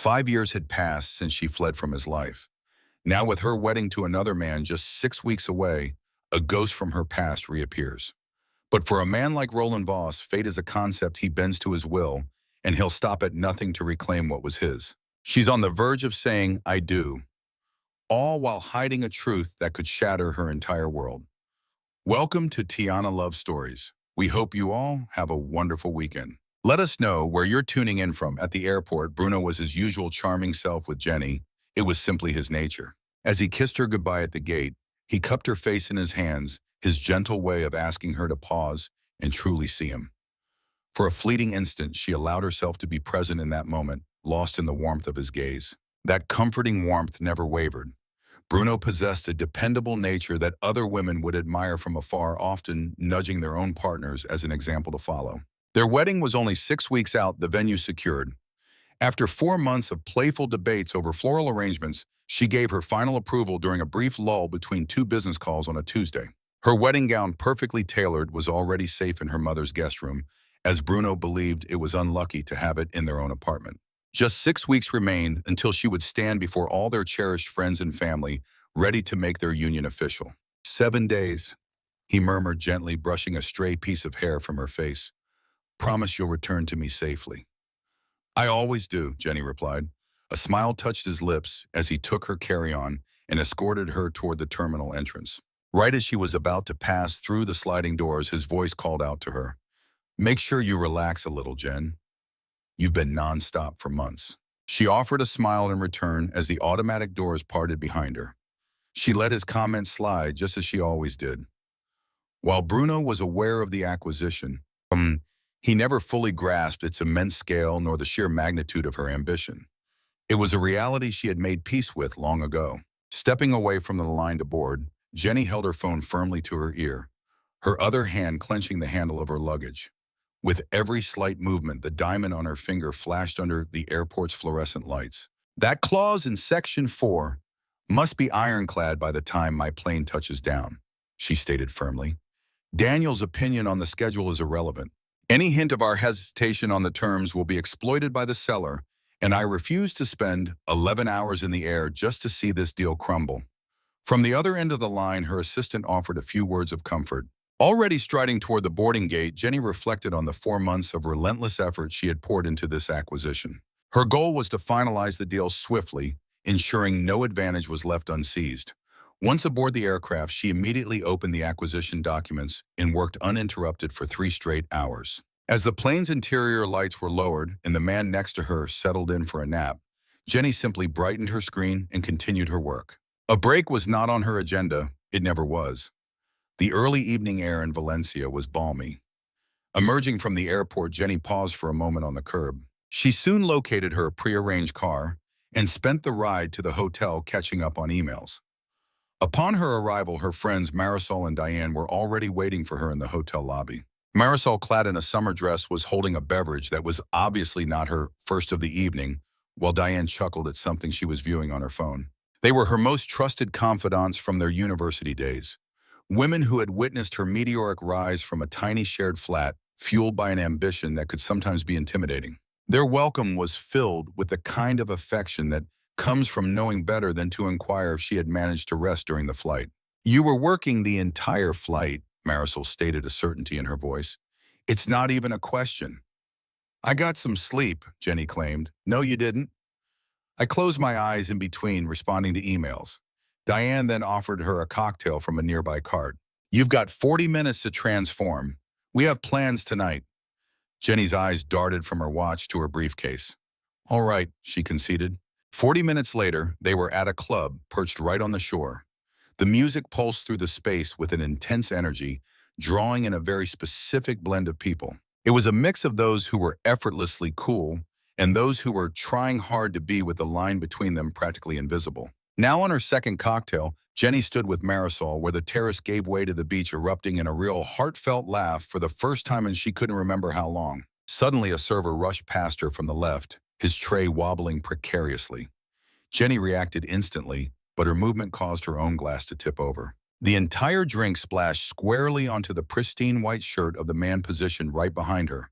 5 years had passed since she fled from his life. Now, with her wedding to another man just 6 weeks away, a ghost from her past reappears. But for a man like Roland Voss, fate is a concept he bends to his will, and he'll stop at nothing to reclaim what was his. She's on the verge of saying, "I do," all while hiding a truth that could shatter her entire world. Welcome to Tiana Love Stories. We hope you all have a wonderful weekend. Let us know where you're tuning in from. At the airport, Bruno was his usual charming self with Jenny. It was simply his nature. As he kissed her goodbye at the gate, he cupped her face in his hands, his gentle way of asking her to pause and truly see him. For a fleeting instant, she allowed herself to be present in that moment, lost in the warmth of his gaze. That comforting warmth never wavered. Bruno possessed a dependable nature that other women would admire from afar, often nudging their own partners as an example to follow. Their wedding was only 6 weeks out, the venue secured. After 4 months of playful debates over floral arrangements, she gave her final approval during a brief lull between 2 business calls on a Tuesday. Her wedding gown, perfectly tailored, was already safe in her mother's guest room, as Bruno believed it was unlucky to have it in their own apartment. Just 6 weeks remained until she would stand before all their cherished friends and family, ready to make their union official. 7 days, he murmured gently, brushing a stray piece of hair from her face. "Promise you'll return to me safely." "I always do," Jenny replied. A smile touched his lips as he took her carry-on and escorted her toward the terminal entrance. Right as she was about to pass through the sliding doors, his voice called out to her, "Make sure you relax a little, Jen. You've been nonstop for months." She offered a smile in return as the automatic doors parted behind her. She let his comment slide just as she always did. While Bruno was aware of the acquisition, he never fully grasped its immense scale nor the sheer magnitude of her ambition. It was a reality she had made peace with long ago. Stepping away from the line to board, Jenny held her phone firmly to her ear, her other hand clenching the handle of her luggage. With every slight movement, the diamond on her finger flashed under the airport's fluorescent lights. "That clause in Section 4 must be ironclad by the time my plane touches down," she stated firmly. "Daniel's opinion on the schedule is irrelevant. Any hint of our hesitation on the terms will be exploited by the seller, and I refuse to spend 11 hours in the air just to see this deal crumble." From the other end of the line, her assistant offered a few words of comfort. Already striding toward the boarding gate, Jenny reflected on the 4 months of relentless effort she had poured into this acquisition. Her goal was to finalize the deal swiftly, ensuring no advantage was left unseized. Once aboard the aircraft, she immediately opened the acquisition documents and worked uninterrupted for 3 straight hours. As the plane's interior lights were lowered and the man next to her settled in for a nap, Jenny simply brightened her screen and continued her work. A break was not on her agenda. It never was. The early evening air in Valencia was balmy. Emerging from the airport, Jenny paused for a moment on the curb. She soon located her prearranged car and spent the ride to the hotel catching up on emails. Upon her arrival, her friends Marisol and Diane were already waiting for her in the hotel lobby. Marisol, clad in a summer dress, was holding a beverage that was obviously not her first of the evening, while Diane chuckled at something she was viewing on her phone. They were her most trusted confidants from their university days. Women who had witnessed her meteoric rise from a tiny shared flat, fueled by an ambition that could sometimes be intimidating. Their welcome was filled with the kind of affection that comes from knowing better than to inquire if she had managed to rest during the flight. "You were working the entire flight," Marisol stated, a certainty in her voice. "It's not even a question." "I got some sleep," Jenny claimed. "No, you didn't." "I closed my eyes in between responding to emails." Diane then offered her a cocktail from a nearby cart. "You've got 40 minutes to transform. We have plans tonight." Jenny's eyes darted from her watch to her briefcase. "All right," she conceded. 40 minutes later, they were at a club perched right on the shore. The music pulsed through the space with an intense energy, drawing in a very specific blend of people. It was a mix of those who were effortlessly cool and those who were trying hard to be with the line between them practically invisible. Now on her second cocktail, Jenny stood with Marisol where the terrace gave way to the beach, erupting in a real heartfelt laugh for the first time and she couldn't remember how long. Suddenly, a server rushed past her from the left, his tray wobbling precariously. Jenny reacted instantly, but her movement caused her own glass to tip over. The entire drink splashed squarely onto the pristine white shirt of the man positioned right behind her.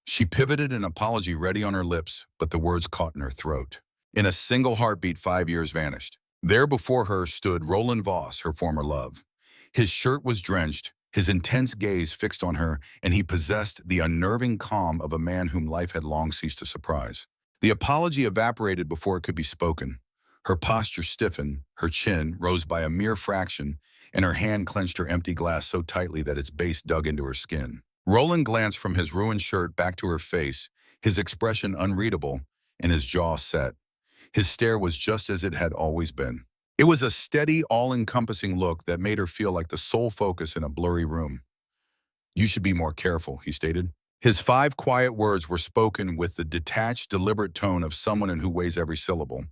She pivoted, an apology ready on her lips, but the words caught in her throat. In a single heartbeat, 5 years vanished. There before her stood Roland Voss, her former love. His shirt was drenched, his intense gaze fixed on her, and he possessed the unnerving calm of a man whom life had long ceased to surprise. The apology evaporated before it could be spoken. Her posture stiffened, her chin rose by a mere fraction, and her hand clenched her empty glass so tightly that its base dug into her skin. Roland glanced from his ruined shirt back to her face, his expression unreadable, and his jaw set. His stare was just as it had always been. It was a steady, all-encompassing look that made her feel like the sole focus in a blurry room. "You should be more careful," he stated. His 5 quiet words were spoken with the detached, deliberate tone of someone who weighs every syllable.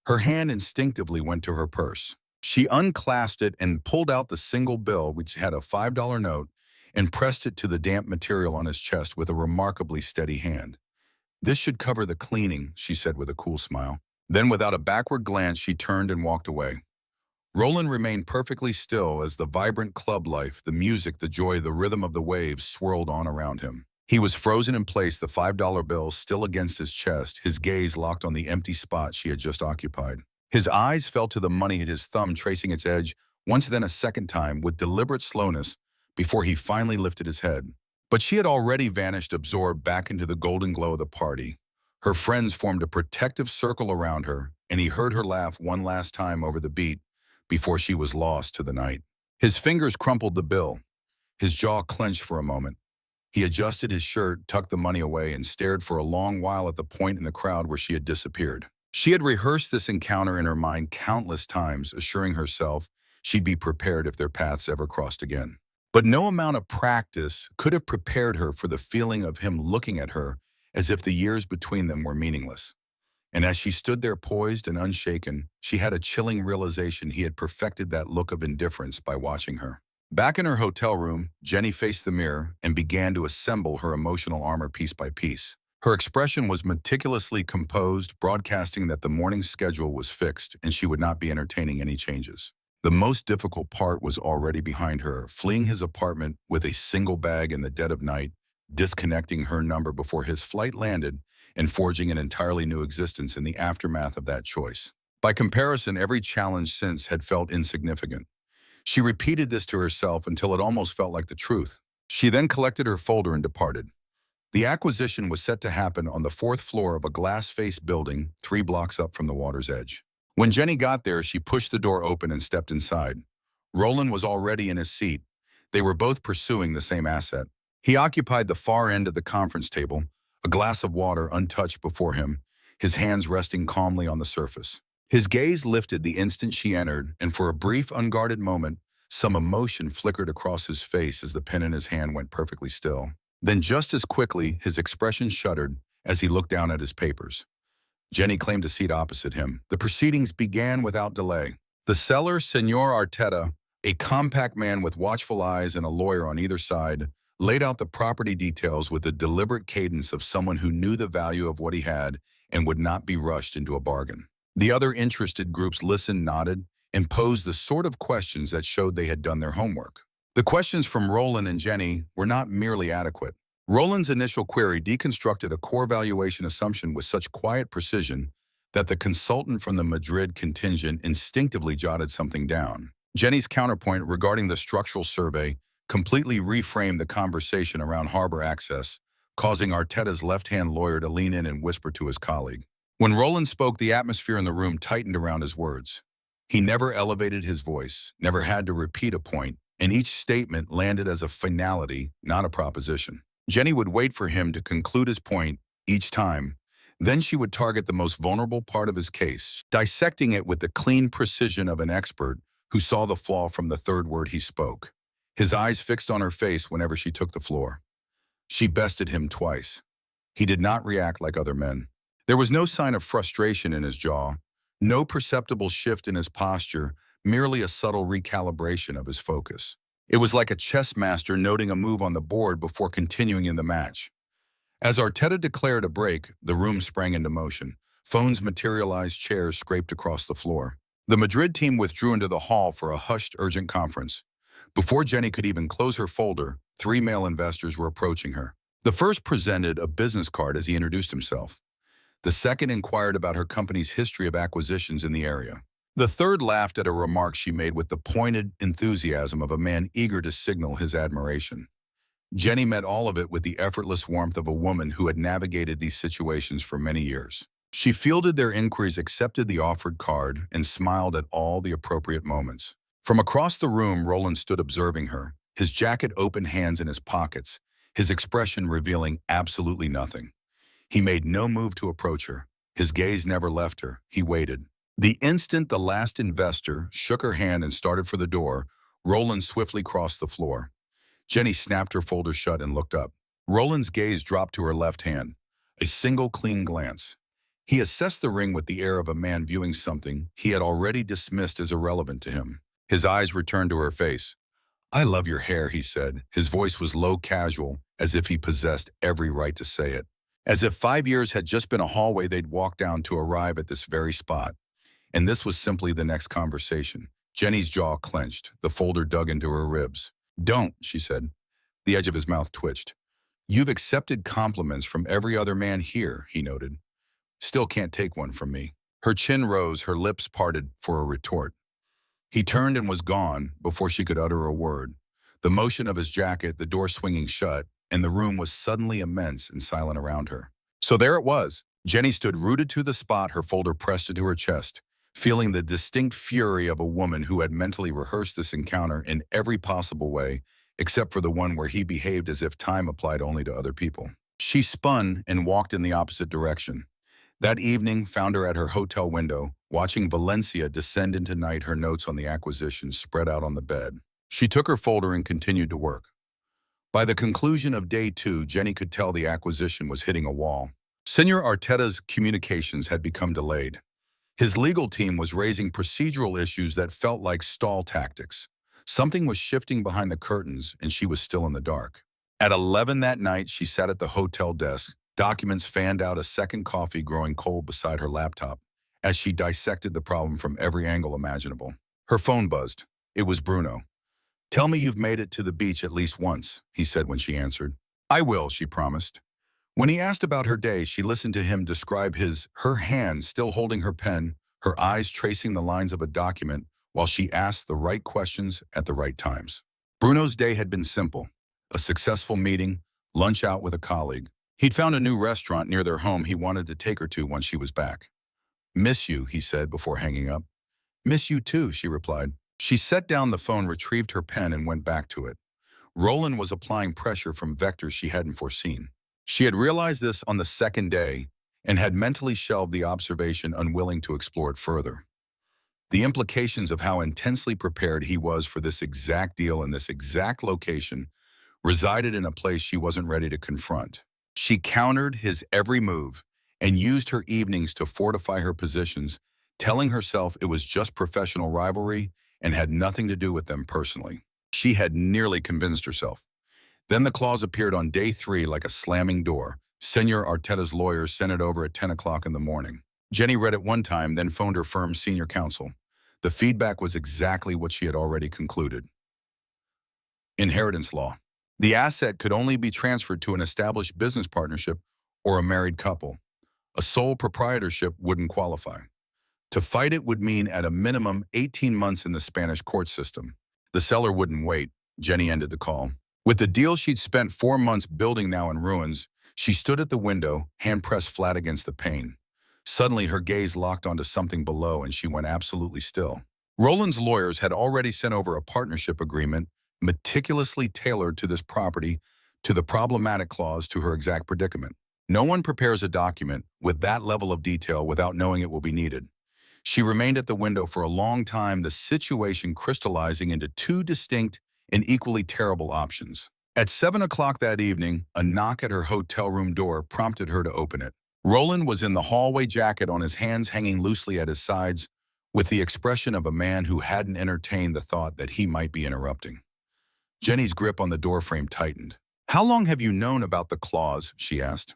Her hand instinctively went to her purse. She unclasped it and pulled out the single bill, which had a $5 note, and pressed it to the damp material on his chest with a remarkably steady hand. "This should cover the cleaning," she said with a cool smile. Then, without a backward glance, she turned and walked away. Roland remained perfectly still as the vibrant club life, the music, the joy, the rhythm of the waves swirled on around him. He was frozen in place, the $5 bill still against his chest, his gaze locked on the empty spot she had just occupied. His eyes fell to the money at his thumb, tracing its edge, once then a second time, with deliberate slowness, before he finally lifted his head. But she had already vanished, absorbed back into the golden glow of the party. Her friends formed a protective circle around her, and he heard her laugh one last time over the beat before she was lost to the night. His fingers crumpled the bill. His jaw clenched for a moment. He adjusted his shirt, tucked the money away, and stared for a long while at the point in the crowd where she had disappeared. She had rehearsed this encounter in her mind countless times, assuring herself she'd be prepared if their paths ever crossed again. But no amount of practice could have prepared her for the feeling of him looking at her as if the years between them were meaningless. And as she stood there poised and unshaken, she had a chilling realization he had perfected that look of indifference by watching her. Back in her hotel room, Jenny faced the mirror and began to assemble her emotional armor piece by piece. Her expression was meticulously composed, broadcasting that the morning's schedule was fixed and she would not be entertaining any changes. The most difficult part was already behind her, fleeing his apartment with a single bag in the dead of night, disconnecting her number before his flight landed, and forging an entirely new existence in the aftermath of that choice. By comparison, every challenge since had felt insignificant. She repeated this to herself until it almost felt like the truth. She then collected her folder and departed. The acquisition was set to happen on the 4th floor of a glass-faced building 3 blocks up from the water's edge. When Jenny got there, she pushed the door open and stepped inside. Roland was already in his seat. They were both pursuing the same asset. He occupied the far end of the conference table, a glass of water untouched before him, his hands resting calmly on the surface. His gaze lifted the instant she entered, and for a brief, unguarded moment, some emotion flickered across his face as the pen in his hand went perfectly still. Then just as quickly, his expression shuddered as he looked down at his papers. Jenny claimed a seat opposite him. The proceedings began without delay. The seller, Senor Arteta, a compact man with watchful eyes and a lawyer on either side, laid out the property details with the deliberate cadence of someone who knew the value of what he had and would not be rushed into a bargain. The other interested groups listened, nodded, and posed the sort of questions that showed they had done their homework. The questions from Roland and Jenny were not merely adequate. Roland's initial query deconstructed a core valuation assumption with such quiet precision that the consultant from the Madrid contingent instinctively jotted something down. Jenny's counterpoint regarding the structural survey completely reframed the conversation around harbor access, causing Arteta's left-hand lawyer to lean in and whisper to his colleague. When Roland spoke, the atmosphere in the room tightened around his words. He never elevated his voice, never had to repeat a point, and each statement landed as a finality, not a proposition. Jenny would wait for him to conclude his point each time. Then she would target the most vulnerable part of his case, dissecting it with the clean precision of an expert who saw the flaw from the third word he spoke. His eyes fixed on her face whenever she took the floor. She bested him twice. He did not react like other men. There was no sign of frustration in his jaw, no perceptible shift in his posture, merely a subtle recalibration of his focus. It was like a chess master noting a move on the board before continuing in the match. As Arteta declared a break, the room sprang into motion. Phones materialized, chairs scraped across the floor. The Madrid team withdrew into the hall for a hushed, urgent conference. Before Jenny could even close her folder, 3 male investors were approaching her. The first presented a business card as he introduced himself. The second inquired about her company's history of acquisitions in the area. The third laughed at a remark she made with the pointed enthusiasm of a man eager to signal his admiration. Jenny met all of it with the effortless warmth of a woman who had navigated these situations for many years. She fielded their inquiries, accepted the offered card, and smiled at all the appropriate moments. From across the room, Roland stood observing her, his jacket open, hands in his pockets, his expression revealing absolutely nothing. He made no move to approach her. His gaze never left her. He waited. The instant the last investor shook her hand and started for the door, Roland swiftly crossed the floor. Jenny snapped her folder shut and looked up. Roland's gaze dropped to her left hand. A single clean glance. He assessed the ring with the air of a man viewing something he had already dismissed as irrelevant to him. His eyes returned to her face. "I love your hair," he said. His voice was low, casual, as if he possessed every right to say it. As if 5 years had just been a hallway they'd walked down to arrive at this very spot. And this was simply the next conversation. Jenny's jaw clenched, the folder dug into her ribs. "Don't," she said. The edge of his mouth twitched. "You've accepted compliments from every other man here," he noted. "Still can't take one from me." Her chin rose, her lips parted for a retort. He turned and was gone before she could utter a word. The motion of his jacket, the door swinging shut, and the room was suddenly immense and silent around her. So there it was. Jenny stood rooted to the spot, her folder pressed into her chest, feeling the distinct fury of a woman who had mentally rehearsed this encounter in every possible way, except for the one where he behaved as if time applied only to other people. She spun and walked in the opposite direction. That evening found her at her hotel window, watching Valencia descend into night, her notes on the acquisition spread out on the bed. She took her folder and continued to work. By the conclusion of day 2, Jenny could tell the acquisition was hitting a wall. Senor Arteta's communications had become delayed. His legal team was raising procedural issues that felt like stall tactics. Something was shifting behind the curtains, and she was still in the dark. At 11 that night, she sat at the hotel desk, documents fanned out, a second coffee growing cold beside her laptop, as she dissected the problem from every angle imaginable. Her phone buzzed. It was Bruno. "Tell me you've made it to the beach at least once," he said when she answered. "I will," she promised. When he asked about her day, she listened to him describe her hand still holding her pen, her eyes tracing the lines of a document, while she asked the right questions at the right times. Bruno's day had been simple. A successful meeting, lunch out with a colleague. He'd found a new restaurant near their home he wanted to take her to once she was back. "Miss you," he said before hanging up. "Miss you too," she replied. She set down the phone, retrieved her pen, and went back to it. Roland was applying pressure from vectors she hadn't foreseen. She had realized this on the second day and had mentally shelved the observation, unwilling to explore it further. The implications of how intensely prepared he was for this exact deal in this exact location resided in a place she wasn't ready to confront. She countered his every move and used her evenings to fortify her positions, telling herself it was just professional rivalry and had nothing to do with them personally. She had nearly convinced herself. Then the clause appeared on day 3 like a slamming door. Senor Arteta's lawyer sent it over at 10 o'clock in the morning. Jenny read it one time, then phoned her firm's senior counsel. The feedback was exactly what she had already concluded. Inheritance law. The asset could only be transferred to an established business partnership or a married couple. A sole proprietorship wouldn't qualify. To fight it would mean at a minimum 18 months in the Spanish court system. The seller wouldn't wait. Jenny ended the call. With the deal she'd spent 4 months building now in ruins, she stood at the window, hand pressed flat against the pane. Suddenly, her gaze locked onto something below, and she went absolutely still. Roland's lawyers had already sent over a partnership agreement, meticulously tailored to this property, to the problematic clause, to her exact predicament. No one prepares a document with that level of detail without knowing it will be needed. She remained at the window for a long time, the situation crystallizing into 2 distinct and equally terrible options. At 7 o'clock that evening, a knock at her hotel room door prompted her to open it. Roland was in the hallway, jacket on his hands hanging loosely at his sides, with the expression of a man who hadn't entertained the thought that he might be interrupting. Jenny's grip on the doorframe tightened. "How long have you known about the clause?" she asked.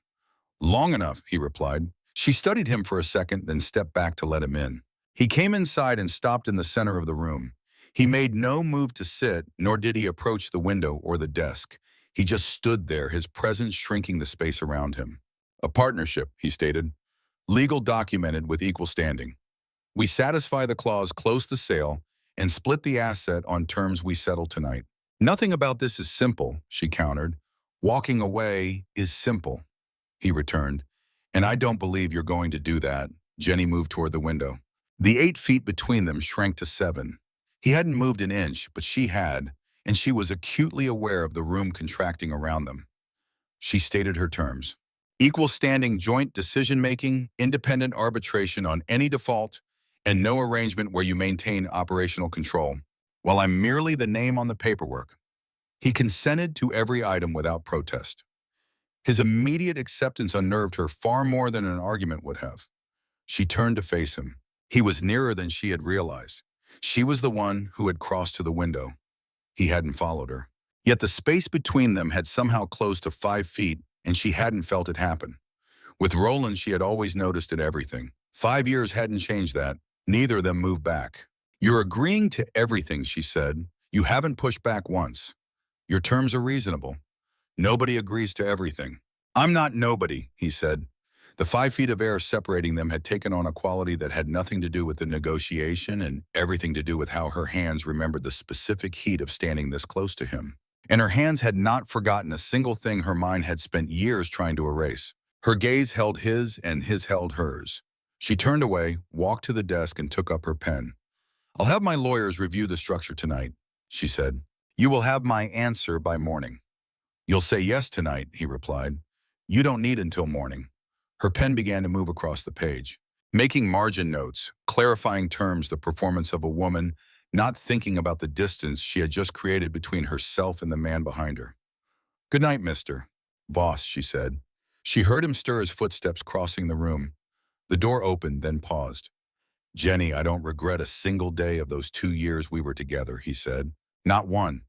"Long enough," he replied. She studied him for a second, then stepped back to let him in. He came inside and stopped in the center of the room. He made no move to sit, nor did he approach the window or the desk. He just stood there, his presence shrinking the space around him. "A partnership," he stated. Legal documented with equal standing. We satisfy the clause, close the sale, and split the asset on terms we settle tonight. Nothing about this is simple, she countered. Walking away is simple, he returned. And I don't believe you're going to do that. Jenny moved toward the window. The 8 feet between them shrank to 7. He hadn't moved an inch, but she had, and she was acutely aware of the room contracting around them. She stated her terms. Equal standing joint decision-making, independent arbitration on any default, and no arrangement where you maintain operational control, while I'm merely the name on the paperwork. He consented to every item without protest. His immediate acceptance unnerved her far more than an argument would have. She turned to face him. He was nearer than she had realized. She was the one who had crossed to the window. He hadn't followed her. Yet the space between them had somehow closed to 5 feet, and she hadn't felt it happen. With Roland, she had always noticed it everything. 5 years hadn't changed that. Neither of them moved back. You're agreeing to everything, she said. You haven't pushed back once. Your terms are reasonable. Nobody agrees to everything. I'm not nobody, he said. The 5 feet of air separating them had taken on a quality that had nothing to do with the negotiation and everything to do with how her hands remembered the specific heat of standing this close to him. And her hands had not forgotten a single thing her mind had spent years trying to erase. Her gaze held his and his held hers. She turned away, walked to the desk, and took up her pen. I'll have my lawyers review the structure tonight, she said. You will have my answer by morning. You'll say yes tonight, he replied. You don't need until morning. Her pen began to move across the page, making margin notes, clarifying terms, the performance of a woman, not thinking about the distance she had just created between herself and the man behind her. Good night, Mr. Voss, she said. She heard him stir his footsteps crossing the room. The door opened, then paused. Jenny, I don't regret a single day of those 2 years we were together, he said. Not one.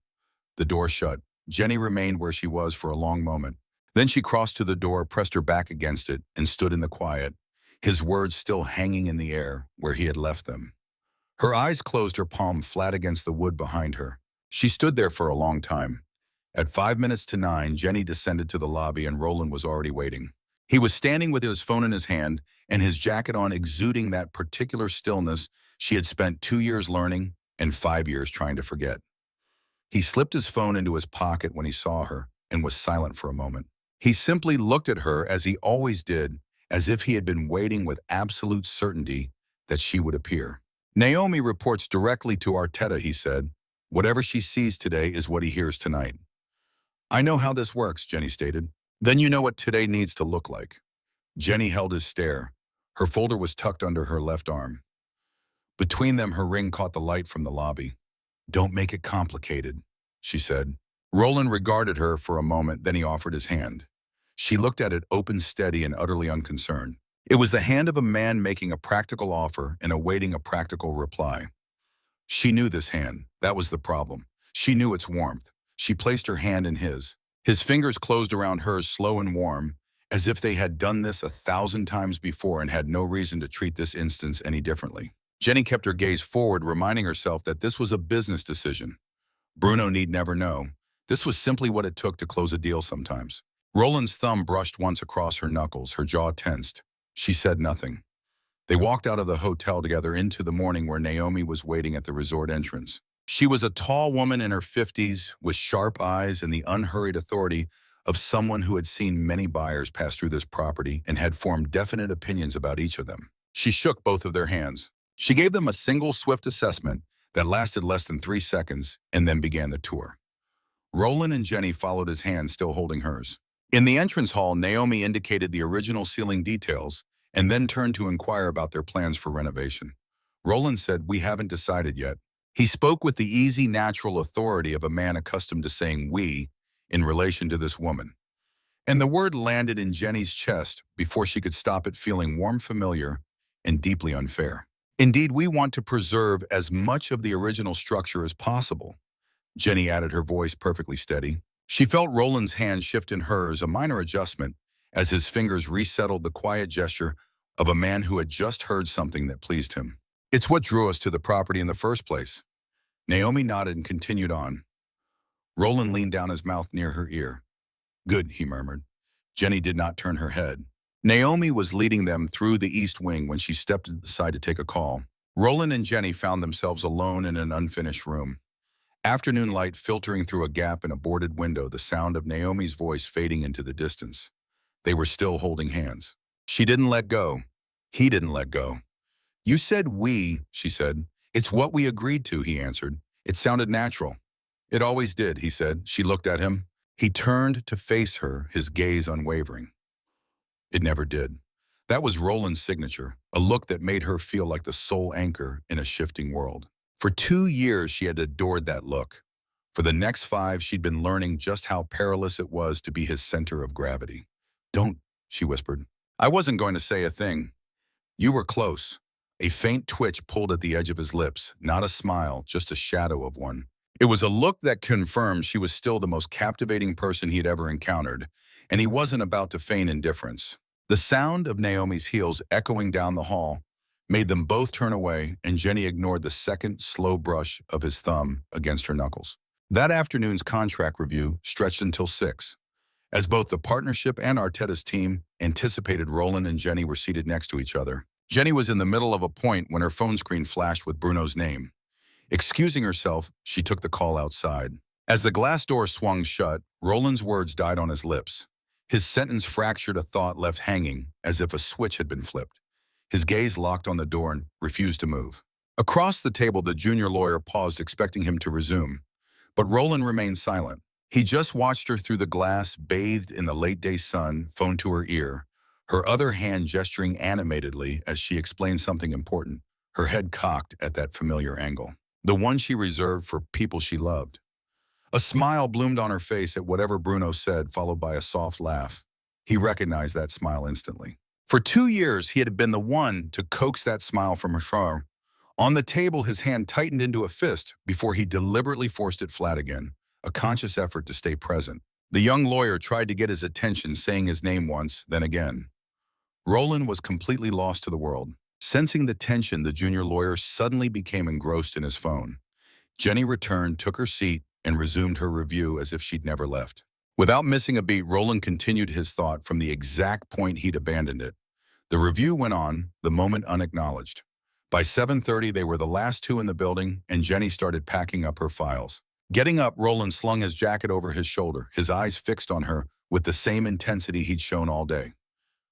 The door shut. Jenny remained where she was for a long moment. Then she crossed to the door, pressed her back against it, and stood in the quiet, his words still hanging in the air where he had left them. Her eyes closed, her palm flat against the wood behind her. She stood there for a long time. At 5 minutes to 9, Jenny descended to the lobby and Roland was already waiting. He was standing with his phone in his hand and his jacket on, exuding that particular stillness she had spent 2 years learning and 5 years trying to forget. He slipped his phone into his pocket when he saw her and was silent for a moment. He simply looked at her as he always did, as if he had been waiting with absolute certainty that she would appear. Naomi reports directly to Arteta, he said. Whatever she sees today is what he hears tonight. I know how this works, Jenny stated. Then you know what today needs to look like. Jenny held his stare. Her folder was tucked under her left arm. Between them, her ring caught the light from the lobby. Don't make it complicated, she said. Roland regarded her for a moment, then he offered his hand. She looked at it, open, steady, and utterly unconcerned. It was the hand of a man making a practical offer and awaiting a practical reply. She knew this hand. That was the problem. She knew its warmth. She placed her hand in his. His fingers closed around hers, slow and warm, as if they had done this 1,000 times before and had no reason to treat this instance any differently. Jenny kept her gaze forward, reminding herself that this was a business decision. Bruno need never know. This was simply what it took to close a deal sometimes. Roland's thumb brushed once across her knuckles, her jaw tensed. She said nothing. They walked out of the hotel together into the morning where Naomi was waiting at the resort entrance. She was a tall woman in her 50s with sharp eyes and the unhurried authority of someone who had seen many buyers pass through this property and had formed definite opinions about each of them. She shook both of their hands. She gave them a single swift assessment that lasted less than 3 seconds and then began the tour. Roland and Jenny followed his hand, still holding hers. In the entrance hall, Naomi indicated the original ceiling details and then turned to inquire about their plans for renovation. Roland said, "We haven't decided yet." He spoke with the easy, natural authority of a man accustomed to saying "we" in relation to this woman. And the word landed in Jenny's chest before she could stop it, feeling warm, familiar, and deeply unfair. Indeed, we want to preserve as much of the original structure as possible, Jenny added, her voice perfectly steady. She felt Roland's hand shift in hers, a minor adjustment, as his fingers resettled, the quiet gesture of a man who had just heard something that pleased him. It's what drew us to the property in the first place. Naomi nodded and continued on. Roland leaned down, his mouth near her ear. Good, he murmured. Jenny did not turn her head. Naomi was leading them through the East Wing when she stepped aside to take a call. Roland and Jenny found themselves alone in an unfinished room. Afternoon light filtering through a gap in a boarded window, the sound of Naomi's voice fading into the distance. They were still holding hands. She didn't let go. He didn't let go. "You said we," she said. "It's what we agreed to," he answered. It sounded natural. "It always did," he said. She looked at him. He turned to face her, his gaze unwavering. "It never did." That was Roland's signature, a look that made her feel like the sole anchor in a shifting world. For 2 years, she had adored that look. For the next 5, she'd been learning just how perilous it was to be his center of gravity. "Don't," she whispered. "I wasn't going to say a thing." "You were close." A faint twitch pulled at the edge of his lips, not a smile, just a shadow of one. It was a look that confirmed she was still the most captivating person he'd ever encountered, and he wasn't about to feign indifference. The sound of Naomi's heels echoing down the hall made them both turn away, and Jenny ignored the second slow brush of his thumb against her knuckles. That afternoon's contract review stretched until 6. As both the partnership and Arteta's team anticipated, Roland and Jenny were seated next to each other. Jenny was in the middle of a point when her phone screen flashed with Bruno's name. Excusing herself, she took the call outside. As the glass door swung shut, Roland's words died on his lips. His sentence fractured a thought left hanging, as if a switch had been flipped. His gaze locked on the door and refused to move. Across the table, the junior lawyer paused, expecting him to resume. But Roland remained silent. He just watched her through the glass, bathed in the late-day sun, phone to her ear, her other hand gesturing animatedly as she explained something important, her head cocked at that familiar angle, the one she reserved for people she loved. A smile bloomed on her face at whatever Bruno said, followed by a soft laugh. He recognized that smile instantly. For 2 years, he had been the one to coax that smile from her charm. On the table, his hand tightened into a fist before he deliberately forced it flat again, a conscious effort to stay present. The young lawyer tried to get his attention, saying his name once, then again. Roland was completely lost to the world. Sensing the tension, the junior lawyer suddenly became engrossed in his phone. Jenny returned, took her seat, and resumed her review as if she'd never left. Without missing a beat, Roland continued his thought from the exact point he'd abandoned it. The review went on, the moment unacknowledged. By 7:30, they were the last two in the building, and Jenny started packing up her files. Getting up, Roland slung his jacket over his shoulder, his eyes fixed on her with the same intensity he'd shown all day.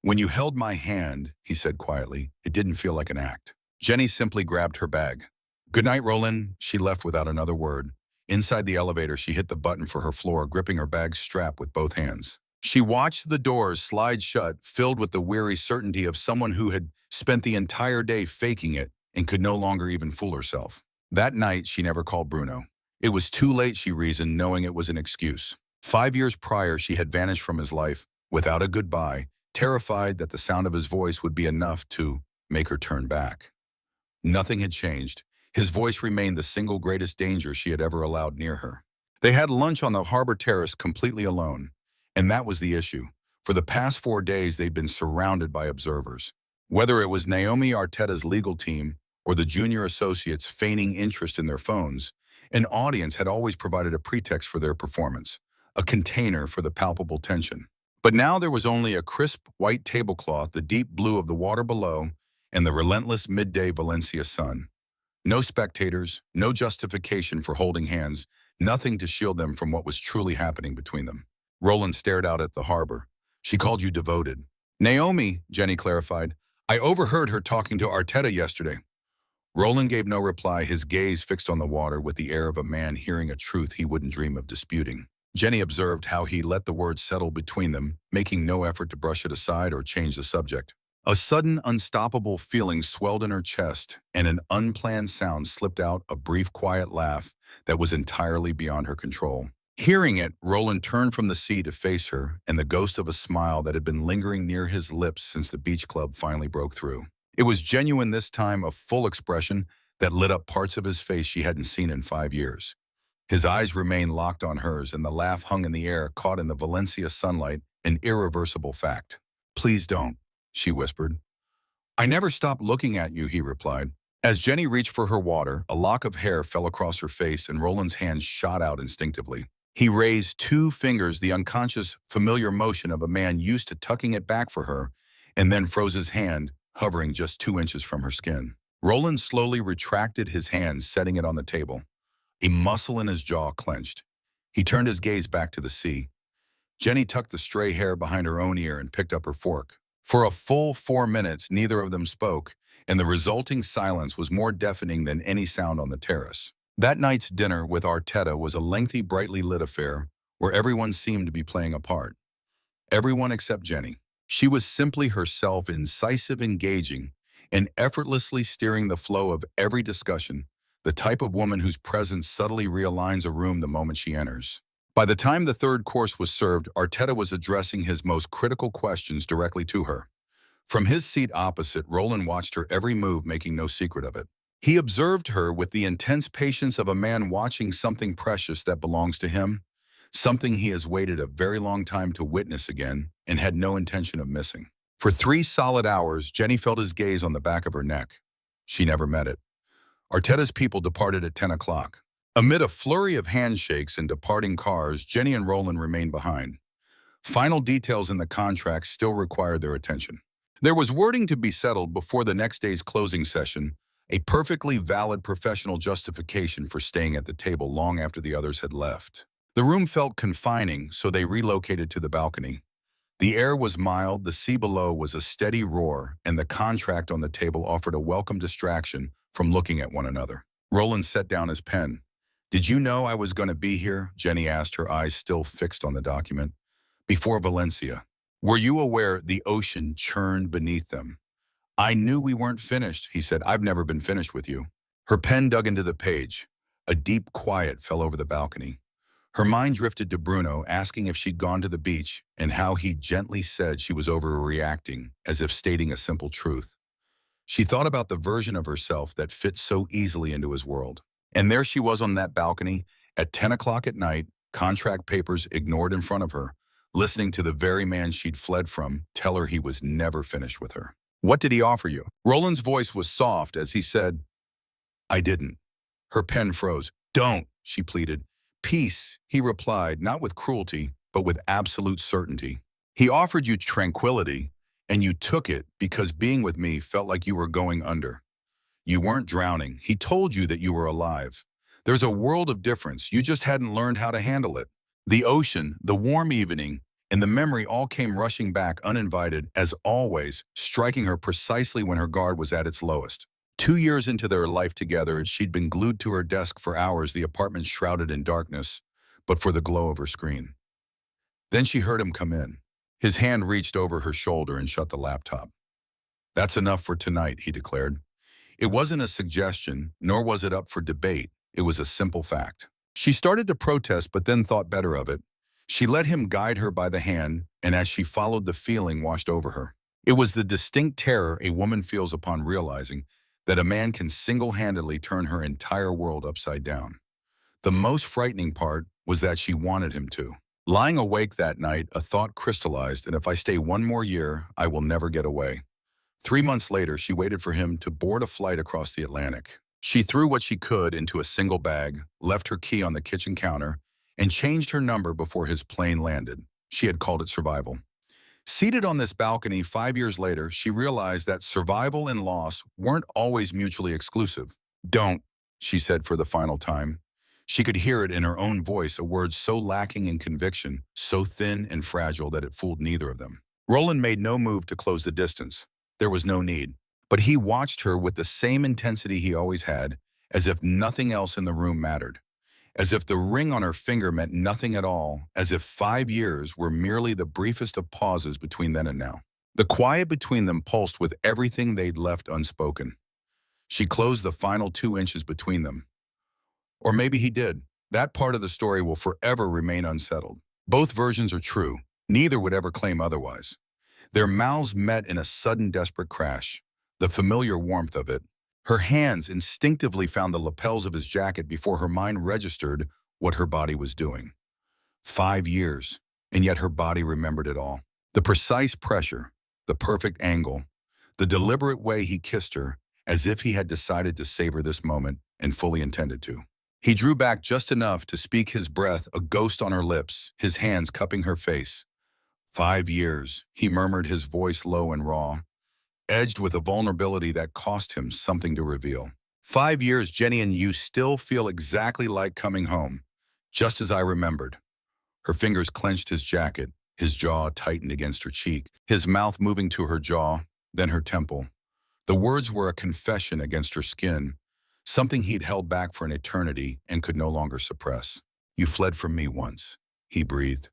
"When you held my hand," he said quietly, "it didn't feel like an act." Jenny simply grabbed her bag. "Good night, Roland." She left without another word. Inside the elevator, she hit the button for her floor, gripping her bag's strap with both hands. She watched the doors slide shut, filled with the weary certainty of someone who had spent the entire day faking it and could no longer even fool herself. That night, she never called Bruno. It was too late, she reasoned, knowing it was an excuse. 5 years prior, she had vanished from his life without a goodbye, terrified that the sound of his voice would be enough to make her turn back. Nothing had changed. His voice remained the single greatest danger she had ever allowed near her. They had lunch on the harbor terrace completely alone. And that was the issue. For the past 4 days, they'd been surrounded by observers. Whether it was Naomi Arteta's legal team or the junior associates feigning interest in their phones, an audience had always provided a pretext for their performance, a container for the palpable tension. But now there was only a crisp white tablecloth, the deep blue of the water below, and the relentless midday Valencia sun. No spectators, no justification for holding hands, nothing to shield them from what was truly happening between them. Roland stared out at the harbor. "She called you devoted." "Naomi," Jenny clarified. "I overheard her talking to Arteta yesterday." Roland gave no reply, his gaze fixed on the water with the air of a man hearing a truth he wouldn't dream of disputing. Jenny observed how he let the words settle between them, making no effort to brush it aside or change the subject. A sudden, unstoppable feeling swelled in her chest, and an unplanned sound slipped out, a brief, quiet laugh that was entirely beyond her control. Hearing it, Roland turned from the sea to face her, and the ghost of a smile that had been lingering near his lips since the beach club finally broke through. It was genuine this time, a full expression that lit up parts of his face she hadn't seen in 5 years. His eyes remained locked on hers, and the laugh hung in the air, caught in the Valencia sunlight, an irreversible fact. "Please don't," she whispered. "I never stopped looking at you," he replied. As Jenny reached for her water, a lock of hair fell across her face, and Roland's hand shot out instinctively. He raised 2 fingers, the unconscious, familiar motion of a man used to tucking it back for her, and then froze his hand, hovering just 2 inches from her skin. Roland slowly retracted his hand, setting it on the table. A muscle in his jaw clenched. He turned his gaze back to the sea. Jenny tucked the stray hair behind her own ear and picked up her fork. For a full 4 minutes, neither of them spoke, and the resulting silence was more deafening than any sound on the terrace. That night's dinner with Arteta was a lengthy, brightly lit affair where everyone seemed to be playing a part. Everyone except Jenny. She was simply herself, incisive, engaging, and effortlessly steering the flow of every discussion, the type of woman whose presence subtly realigns a room the moment she enters. By the time the third course was served, Arteta was addressing his most critical questions directly to her. From his seat opposite, Roland watched her every move, making no secret of it. He observed her with the intense patience of a man watching something precious that belongs to him, something he has waited a very long time to witness again and had no intention of missing. For 3 solid hours, Jenny felt his gaze on the back of her neck. She never met it. Arteta's people departed at 10 o'clock. Amid a flurry of handshakes and departing cars, Jenny and Roland remained behind. Final details in the contract still required their attention. There was wording to be settled before the next day's closing session, a perfectly valid professional justification for staying at the table long after the others had left. The room felt confining, so they relocated to the balcony. The air was mild, the sea below was a steady roar, and the contract on the table offered a welcome distraction from looking at one another. Roland set down his pen. "Did you know I was going to be here?" Jenny asked, her eyes still fixed on the document. "Before Valencia. Were you aware the ocean churned beneath them?" "I knew we weren't finished," he said. "I've never been finished with you." Her pen dug into the page. A deep quiet fell over the balcony. Her mind drifted to Bruno, asking if she'd gone to the beach and how he gently said she was overreacting, as if stating a simple truth. She thought about the version of herself that fit so easily into his world. And there she was on that balcony at 10 o'clock at night, contract papers ignored in front of her, listening to the very man she'd fled from tell her he was never finished with her. "What did he offer you?" Roland's voice was soft as he said, "I didn't." Her pen froze. "Don't," she pleaded. "Peace," he replied, not with cruelty, but with absolute certainty. "He offered you tranquility, and you took it because being with me felt like you were going under. You weren't drowning. He told you that you were alive. There's a world of difference. You just hadn't learned how to handle it." The ocean, the warm evening, and the memory all came rushing back uninvited, as always, striking her precisely when her guard was at its lowest. 2 years into their life together, she'd been glued to her desk for hours, the apartment shrouded in darkness, but for the glow of her screen. Then she heard him come in. His hand reached over her shoulder and shut the laptop. "That's enough for tonight," he declared. It wasn't a suggestion, nor was it up for debate. It was a simple fact. She started to protest, but then thought better of it. She let him guide her by the hand, and as she followed, the feeling washed over her. It was the distinct terror a woman feels upon realizing that a man can single-handedly turn her entire world upside down. The most frightening part was that she wanted him to. Lying awake that night, a thought crystallized, and if I stay one more year, I will never get away. 3 months later, she waited for him to board a flight across the Atlantic. She threw what she could into a single bag, left her key on the kitchen counter, and changed her number before his plane landed. She had called it survival. Seated on this balcony 5 years later, she realized that survival and loss weren't always mutually exclusive. "Don't," she said for the final time. She could hear it in her own voice, a word so lacking in conviction, so thin and fragile that it fooled neither of them. Roland made no move to close the distance. There was no need. But he watched her with the same intensity he always had, as if nothing else in the room mattered. As if the ring on her finger meant nothing at all, as if 5 years were merely the briefest of pauses between then and now. The quiet between them pulsed with everything they'd left unspoken. She closed the final 2 inches between them. Or maybe he did. That part of the story will forever remain unsettled. Both versions are true. Neither would ever claim otherwise. Their mouths met in a sudden desperate crash. The familiar warmth of it. Her hands instinctively found the lapels of his jacket before her mind registered what her body was doing. 5 years, and yet her body remembered it all. The precise pressure, the perfect angle, the deliberate way he kissed her, as if he had decided to savor this moment and fully intended to. He drew back just enough to speak, his breath a ghost on her lips, his hands cupping her face. 5 years, he murmured, his voice low and raw, edged with a vulnerability that cost him something to reveal. 5 years, Jenny, and you still feel exactly like coming home, just as I remembered. Her fingers clenched his jacket, his jaw tightened against her cheek, his mouth moving to her jaw, then her temple. The words were a confession against her skin, something he'd held back for an eternity and could no longer suppress. You fled from me once, he breathed.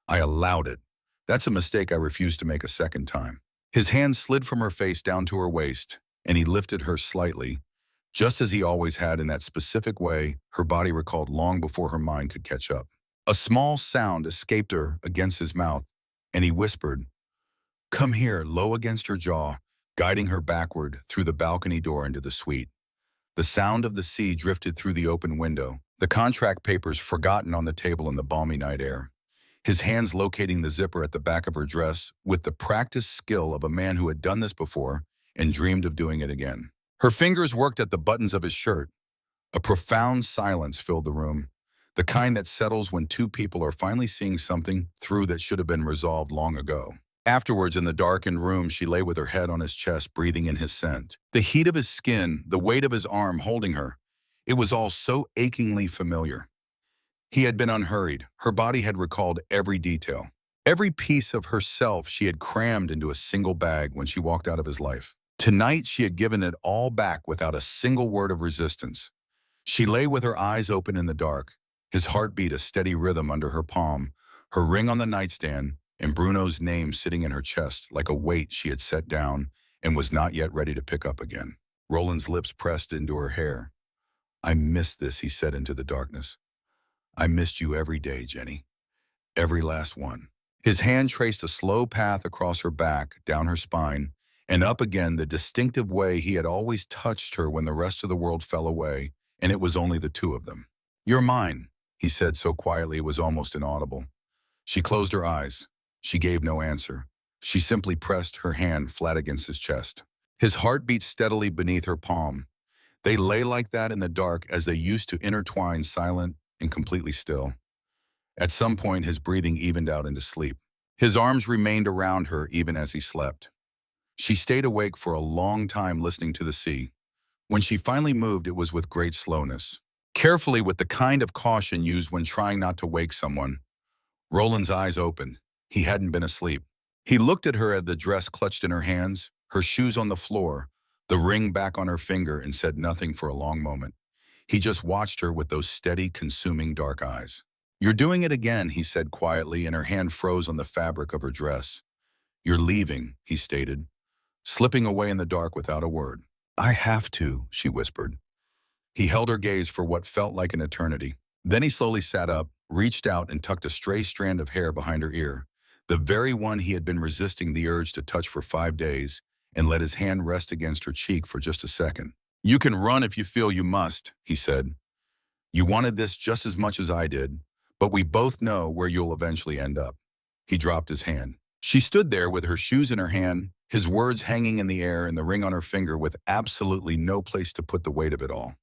I allowed it. That's a mistake I refuse to make a second time. His hand slid from her face down to her waist, and he lifted her slightly, just as he always had, in that specific way her body recalled long before her mind could catch up. A small sound escaped her against his mouth, and he whispered, "Come here," low against her jaw, guiding her backward through the balcony door into the suite. The sound of the sea drifted through the open window, the contract papers forgotten on the table in the balmy night air. His hands locating the zipper at the back of her dress with the practiced skill of a man who had done this before and dreamed of doing it again. Her fingers worked at the buttons of his shirt. A profound silence filled the room, the kind that settles when two people are finally seeing something through that should have been resolved long ago. Afterwards, in the darkened room, she lay with her head on his chest, breathing in his scent. The heat of his skin, the weight of his arm holding her, it was all so achingly familiar. He had been unhurried. Her body had recalled every detail. Every piece of herself she had crammed into a single bag when she walked out of his life. Tonight, she had given it all back without a single word of resistance. She lay with her eyes open in the dark, his heartbeat a steady rhythm under her palm, her ring on the nightstand, and Bruno's name sitting in her chest like a weight she had set down and was not yet ready to pick up again. Roland's lips pressed into her hair. I missed this, he said into the darkness. I missed you every day, Jenny. Every last one. His hand traced a slow path across her back, down her spine, and up again the distinctive way he had always touched her when the rest of the world fell away, and it was only the two of them. You're mine, he said so quietly it was almost inaudible. She closed her eyes. She gave no answer. She simply pressed her hand flat against his chest. His heart beat steadily beneath her palm. They lay like that in the dark as they used to intertwine, silent and completely still. At some point, his breathing evened out into sleep. His arms remained around her even as he slept. She stayed awake for a long time listening to the sea. When she finally moved, it was with great slowness, carefully, with the kind of caution used when trying not to wake someone. Roland's eyes opened. He hadn't been asleep. He looked at her as the dress clutched in her hands, her shoes on the floor, the ring back on her finger, and said nothing for a long moment. He just watched her with those steady, consuming dark eyes. You're doing it again, he said quietly, and her hand froze on the fabric of her dress. You're leaving, he stated, slipping away in the dark without a word. I have to, she whispered. He held her gaze for what felt like an eternity. Then he slowly sat up, reached out and tucked a stray strand of hair behind her ear, the very one he had been resisting the urge to touch for 5 days, and let his hand rest against her cheek for just a second. You can run if you feel you must, he said. You wanted this just as much as I did, but we both know where you'll eventually end up. He dropped his hand. She stood there with her shoes in her hand, his words hanging in the air and the ring on her finger, with absolutely no place to put the weight of it all.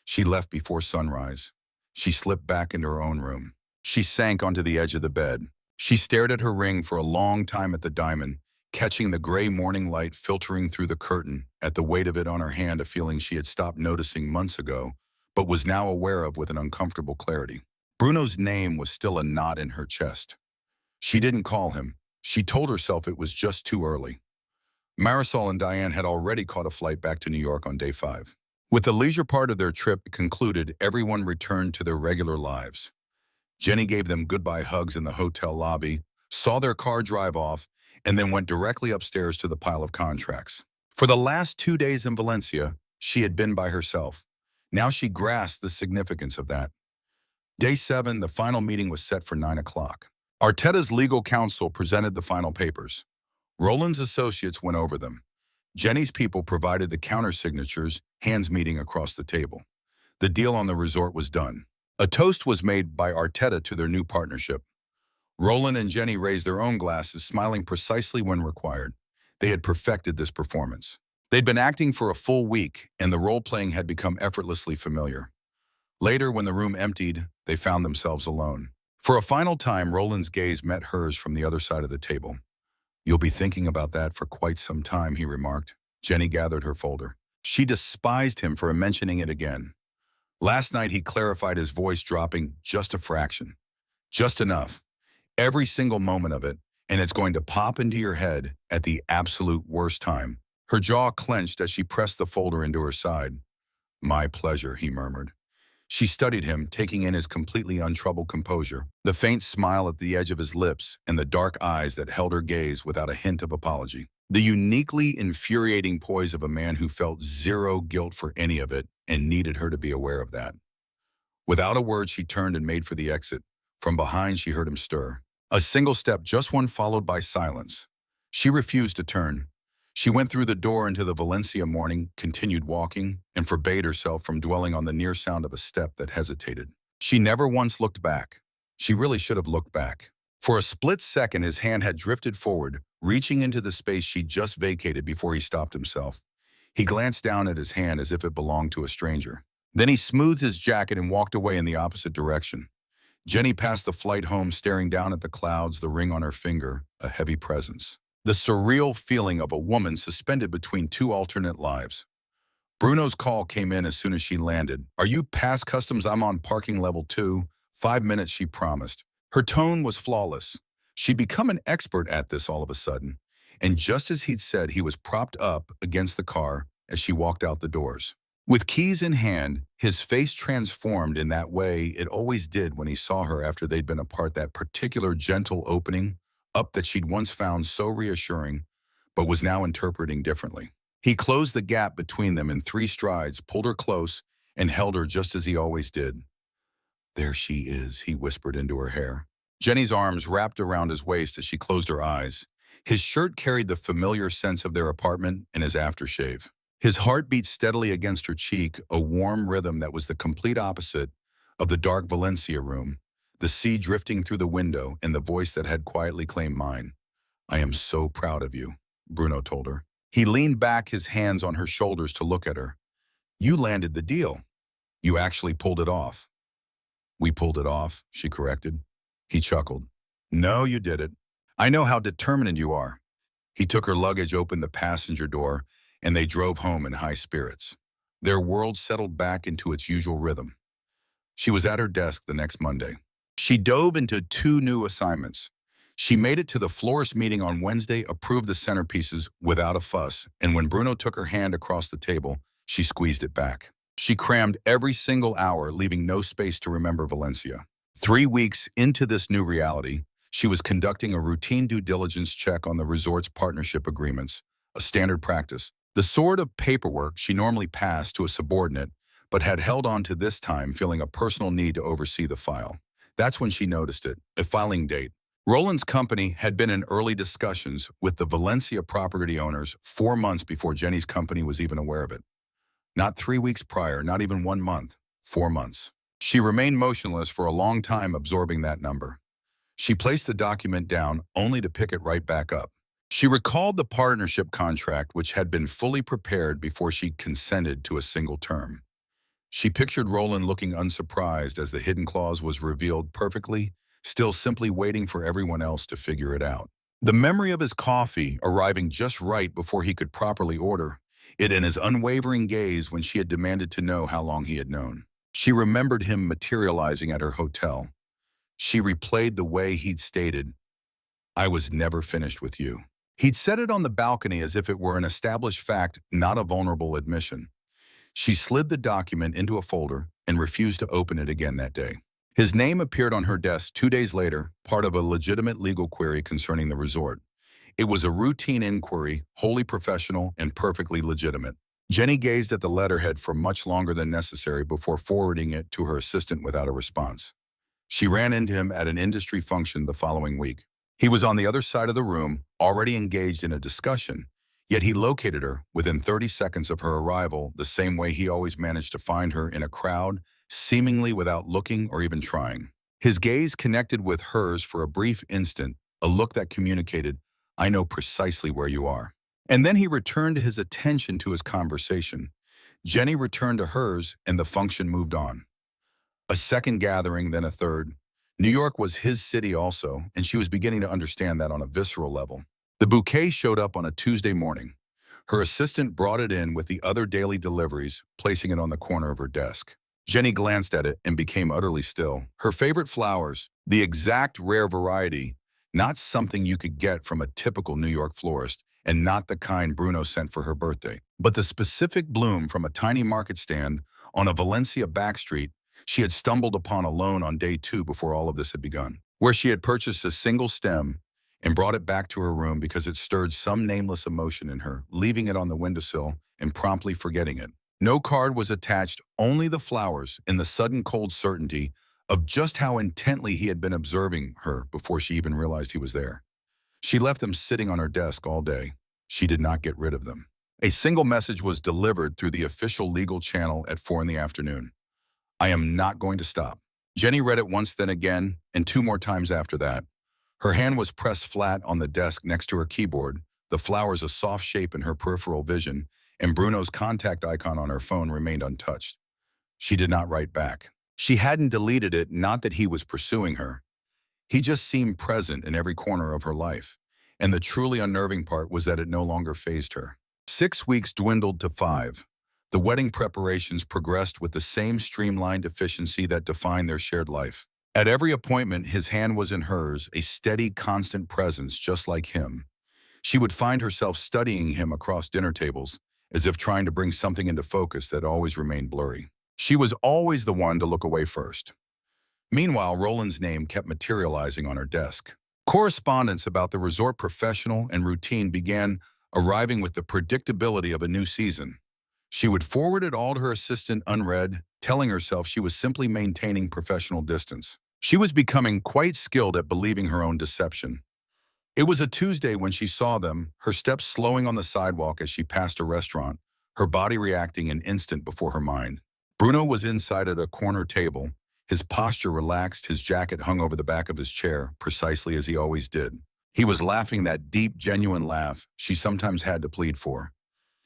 She left before sunrise. She slipped back into her own room. She sank onto the edge of the bed. She stared at her ring for a long time at the diamond, catching the gray morning light filtering through the curtain, at the weight of it on her hand, a feeling she had stopped noticing months ago, but was now aware of with an uncomfortable clarity. Bruno's name was still a knot in her chest. She didn't call him. She told herself it was just too early. Marisol and Diane had already caught a flight back to New York on day 5. With the leisure part of their trip concluded, everyone returned to their regular lives. Jenny gave them goodbye hugs in the hotel lobby, saw their car drive off, and then went directly upstairs to the pile of contracts. For the last 2 days in Valencia, she had been by herself. Now she grasped the significance of that. Day 7, the final meeting was set for 9 o'clock. Arteta's legal counsel presented the final papers. Roland's associates went over them. Jenny's people provided the counter-signatures, hands meeting across the table. The deal on the resort was done. A toast was made by Arteta to their new partnership. Roland and Jenny raised their own glasses, smiling precisely when required. They had perfected this performance. They'd been acting for a full week, and the role-playing had become effortlessly familiar. Later, when the room emptied, they found themselves alone. For a final time, Roland's gaze met hers from the other side of the table. "You'll be thinking about that for quite some time," he remarked. Jenny gathered her folder. She despised him for mentioning it again. Last night he clarified, his voice dropping just a fraction. "Just enough. Every single moment of it, and it's going to pop into your head at the absolute worst time." Her jaw clenched as she pressed the folder into her side. "My pleasure," he murmured. She studied him, taking in his completely untroubled composure, the faint smile at the edge of his lips, and the dark eyes that held her gaze without a hint of apology. The uniquely infuriating poise of a man who felt zero guilt for any of it and needed her to be aware of that. Without a word, she turned and made for the exit. From behind, she heard him stir. A single step, just one, followed by silence. She refused to turn. She went through the door into the Valencia morning, continued walking, and forbade herself from dwelling on the near sound of a step that hesitated. She never once looked back. She really should have looked back. For a split second, his hand had drifted forward, reaching into the space she'd just vacated before he stopped himself. He glanced down at his hand as if it belonged to a stranger. Then he smoothed his jacket and walked away in the opposite direction. Jenny passed the flight home, staring down at the clouds, the ring on her finger, a heavy presence. The surreal feeling of a woman suspended between two alternate lives. Bruno's call came in as soon as she landed. "Are you past customs? I'm on parking level 2. 5 minutes," she promised. Her tone was flawless. She'd become an expert at this all of a sudden. And just as he'd said, he was propped up against the car as she walked out the doors. With keys in hand, his face transformed in that way it always did when he saw her after they'd been apart, that particular gentle opening up that she'd once found so reassuring, but was now interpreting differently. He closed the gap between them in 3 strides, pulled her close, and held her just as he always did. "There she is," he whispered into her hair. Jenny's arms wrapped around his waist as she closed her eyes. His shirt carried the familiar sense of their apartment and his aftershave. His heart beat steadily against her cheek, a warm rhythm that was the complete opposite of the dark Valencia room, the sea drifting through the window, and the voice that had quietly claimed mine. "I am so proud of you," Bruno told her. He leaned back, his hands on her shoulders, to look at her. "You landed the deal. You actually pulled it off." "We pulled it off," she corrected. He chuckled. "No, you did it. I know how determined you are." He took her luggage, opened the passenger door, and they drove home in high spirits. Their world settled back into its usual rhythm. She was at her desk the next Monday. She dove into 2 new assignments. She made it to the florist meeting on Wednesday, approved the centerpieces without a fuss, and when Bruno took her hand across the table, she squeezed it back. She crammed every single hour, leaving no space to remember Valencia. 3 weeks into this new reality, she was conducting a routine due diligence check on the resort's partnership agreements, a standard practice. The sort of paperwork she normally passed to a subordinate, but had held on to this time, feeling a personal need to oversee the file. That's when she noticed it, a filing date. Roland's company had been in early discussions with the Valencia property owners 4 months before Jenny's company was even aware of it. Not 3 weeks prior, not even 1 month, 4 months. She remained motionless for a long time, absorbing that number. She placed the document down, only to pick it right back up. She recalled the partnership contract, which had been fully prepared before she consented to a single term. She pictured Roland looking unsurprised as the hidden clause was revealed perfectly, still simply waiting for everyone else to figure it out. The memory of his coffee arriving just right before he could properly order it, and his unwavering gaze when she had demanded to know how long he had known. She remembered him materializing at her hotel. She replayed the way he'd stated, "I was never finished with you." He'd said it on the balcony as if it were an established fact, not a vulnerable admission. She slid the document into a folder and refused to open it again that day. His name appeared on her desk 2 days later, part of a legitimate legal query concerning the resort. It was a routine inquiry, wholly professional and perfectly legitimate. Jenny gazed at the letterhead for much longer than necessary before forwarding it to her assistant without a response. She ran into him at an industry function the following week. He was on the other side of the room, already engaged in a discussion, yet he located her within 30 seconds of her arrival, the same way he always managed to find her in a crowd, seemingly without looking or even trying. His gaze connected with hers for a brief instant, a look that communicated, "I know precisely where you are." And then he returned his attention to his conversation. Jenny returned to hers, and the function moved on. A second gathering, then a third. New York was his city also, and she was beginning to understand that on a visceral level. The bouquet showed up on a Tuesday morning. Her assistant brought it in with the other daily deliveries, placing it on the corner of her desk. Jenny glanced at it and became utterly still. Her favorite flowers, the exact rare variety, not something you could get from a typical New York florist, and not the kind Bruno sent for her birthday, but the specific bloom from a tiny market stand on a Valencia backstreet she had stumbled upon alone on day 2 before all of this had begun, where she had purchased a single stem and brought it back to her room because it stirred some nameless emotion in her, leaving it on the windowsill and promptly forgetting it. No card was attached, only the flowers and the sudden cold certainty of just how intently he had been observing her before she even realized he was there. She left them sitting on her desk all day. She did not get rid of them. A single message was delivered through the official legal channel at 4 in the afternoon. I am not going to stop. Jenny read it once, then again, and 2 more times after that. Her hand was pressed flat on the desk next to her keyboard, the flowers a soft shape in her peripheral vision, and Bruno's contact icon on her phone remained untouched. She did not write back. She hadn't deleted it, not that he was pursuing her. He just seemed present in every corner of her life, and the truly unnerving part was that it no longer fazed her. 6 weeks dwindled to 5. The wedding preparations progressed with the same streamlined efficiency that defined their shared life. At every appointment, his hand was in hers, a steady, constant presence just like him. She would find herself studying him across dinner tables, as if trying to bring something into focus that always remained blurry. She was always the one to look away first. Meanwhile, Roland's name kept materializing on her desk. Correspondence about the resort professional and routine began arriving with the predictability of a new season. She would forward it all to her assistant unread, telling herself she was simply maintaining professional distance. She was becoming quite skilled at believing her own deception. It was a Tuesday when she saw them, her steps slowing on the sidewalk as she passed a restaurant, her body reacting an instant before her mind. Bruno was inside at a corner table, his posture relaxed, his jacket hung over the back of his chair, precisely as he always did. He was laughing that deep, genuine laugh she sometimes had to plead for.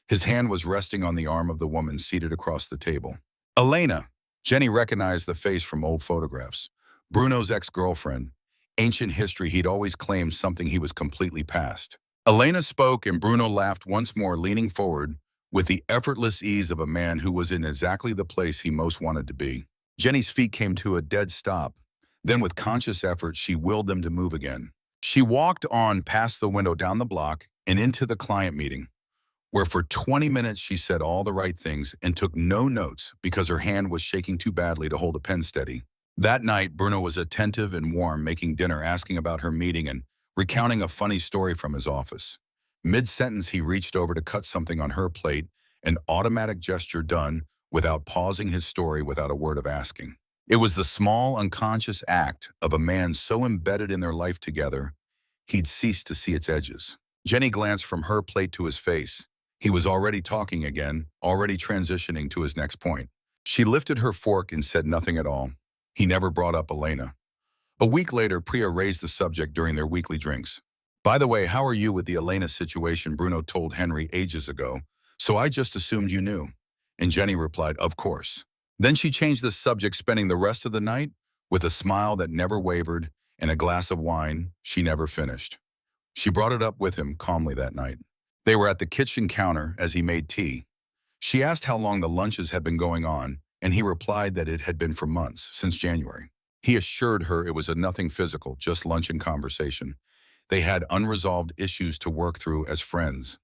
His hand was resting on the arm of the woman seated across the table. Elena. Jenny recognized the face from old photographs. Bruno's ex-girlfriend. Ancient history, he'd always claimed something he was completely past. Elena spoke and Bruno laughed once more, leaning forward with the effortless ease of a man who was in exactly the place he most wanted to be. Jenny's feet came to a dead stop. Then with conscious effort, she willed them to move again. She walked on past the window, down the block, and into the client meeting, where for 20 minutes she said all the right things and took no notes because her hand was shaking too badly to hold a pen steady. That night, Bruno was attentive and warm, making dinner, asking about her meeting, and recounting a funny story from his office. Mid-sentence, he reached over to cut something on her plate, an automatic gesture done without pausing his story, without a word of asking. It was the small, unconscious act of a man so embedded in their life together, he'd ceased to see its edges. Jenny glanced from her plate to his face. He was already talking again, already transitioning to his next point. She lifted her fork and said nothing at all. He never brought up Elena. A week later, Priya raised the subject during their weekly drinks. By the way, how are you with the Elena situation? Bruno told Henry ages ago, so I just assumed you knew. And Jenny replied, of course. Then she changed the subject, spending the rest of the night with a smile that never wavered and a glass of wine she never finished. She brought it up with him calmly that night. They were at the kitchen counter as he made tea. She asked how long the lunches had been going on, and he replied that it had been for months, since January. He assured her it was nothing physical, just lunch and conversation. They had unresolved issues to work through as friends.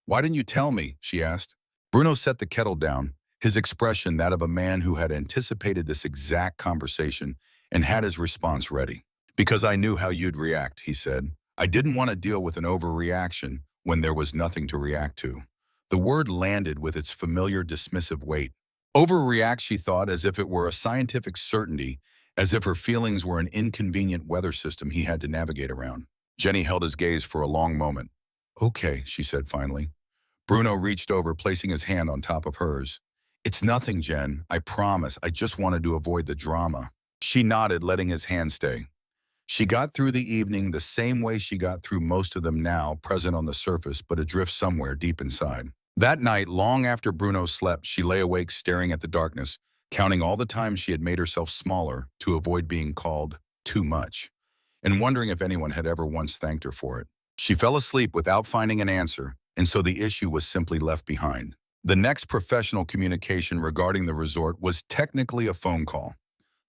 Why didn't you tell me? She asked. Bruno set the kettle down, his expression that of a man who had anticipated this exact conversation and had his response ready. Because I knew how you'd react, he said. I didn't want to deal with an overreaction when there was nothing to react to. The word landed with its familiar dismissive weight. Overreact, she thought, as if it were a scientific certainty, as if her feelings were an inconvenient weather system he had to navigate around. Jenny held his gaze for a long moment. Okay, she said finally. Bruno reached over, placing his hand on top of hers. It's nothing, Jen. I promise. I just wanted to avoid the drama. She nodded, letting his hand stay. She got through the evening the same way she got through most of them now, present on the surface, but adrift somewhere deep inside. That night, long after Bruno slept, she lay awake staring at the darkness, counting all the times she had made herself smaller to avoid being called too much, and wondering if anyone had ever once thanked her for it. She fell asleep without finding an answer, and so the issue was simply left behind. The next professional communication regarding the resort was technically a phone call.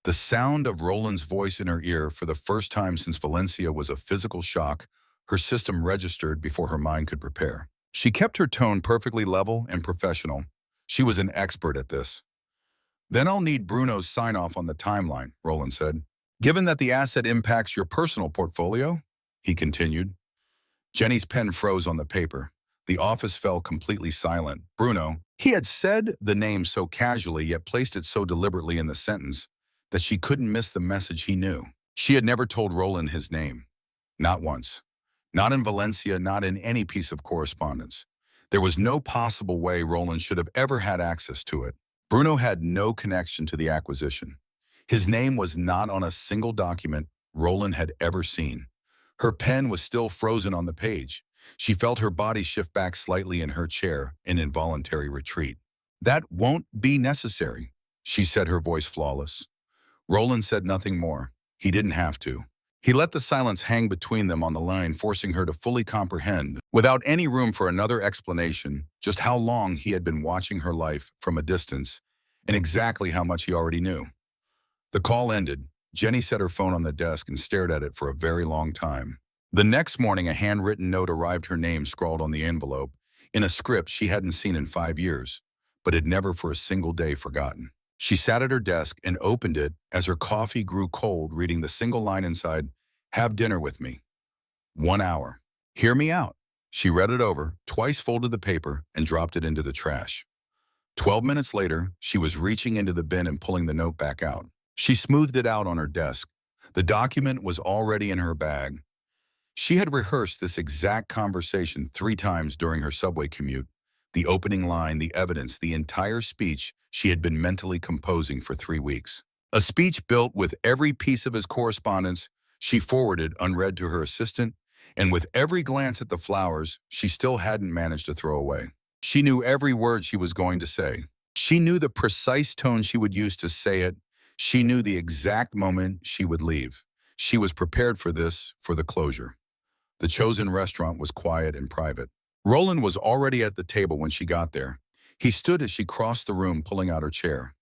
The sound of Roland's voice in her ear for the first time since Valencia was a physical shock her system registered before her mind could prepare. She kept her tone perfectly level and professional. She was an expert at this. "Then I'll need Bruno's sign-off on the timeline," Roland said. "Given that the asset impacts your personal portfolio," he continued. Jenny's pen froze on the paper. The office fell completely silent. Bruno, he had said the name so casually yet placed it so deliberately in the sentence that she couldn't miss the message he knew. She had never told Roland his name. Not once. Not in Valencia, not in any piece of correspondence. There was no possible way Roland should have ever had access to it. Bruno had no connection to the acquisition. His name was not on a single document Roland had ever seen. Her pen was still frozen on the page. She felt her body shift back slightly in her chair in involuntary retreat. "That won't be necessary," she said, her voice flawless. Roland said nothing more. He didn't have to. He let the silence hang between them on the line, forcing her to fully comprehend, without any room for another explanation, just how long he had been watching her life from a distance, and exactly how much he already knew. The call ended. Jenny set her phone on the desk and stared at it for a very long time. The next morning, a handwritten note arrived, her name scrawled on the envelope, in a script she hadn't seen in 5 years, but had never for a single day forgotten. She sat at her desk and opened it as her coffee grew cold, reading the single line inside, "Have dinner with me. 1 hour. Hear me out." She read it over, twice folded the paper, and dropped it into the trash. 12 minutes later, she was reaching into the bin and pulling the note back out. She smoothed it out on her desk. The document was already in her bag. She had rehearsed this exact conversation 3 times during her subway commute. The opening line, the evidence, the entire speech she had been mentally composing for 3 weeks. A speech built with every piece of his correspondence she forwarded unread to her assistant, and with every glance at the flowers she still hadn't managed to throw away. She knew every word she was going to say. She knew the precise tone she would use to say it. She knew the exact moment she would leave. She was prepared for this, for the closure. The chosen restaurant was quiet and private. Roland was already at the table when she got there. He stood as she crossed the room, pulling out her chair.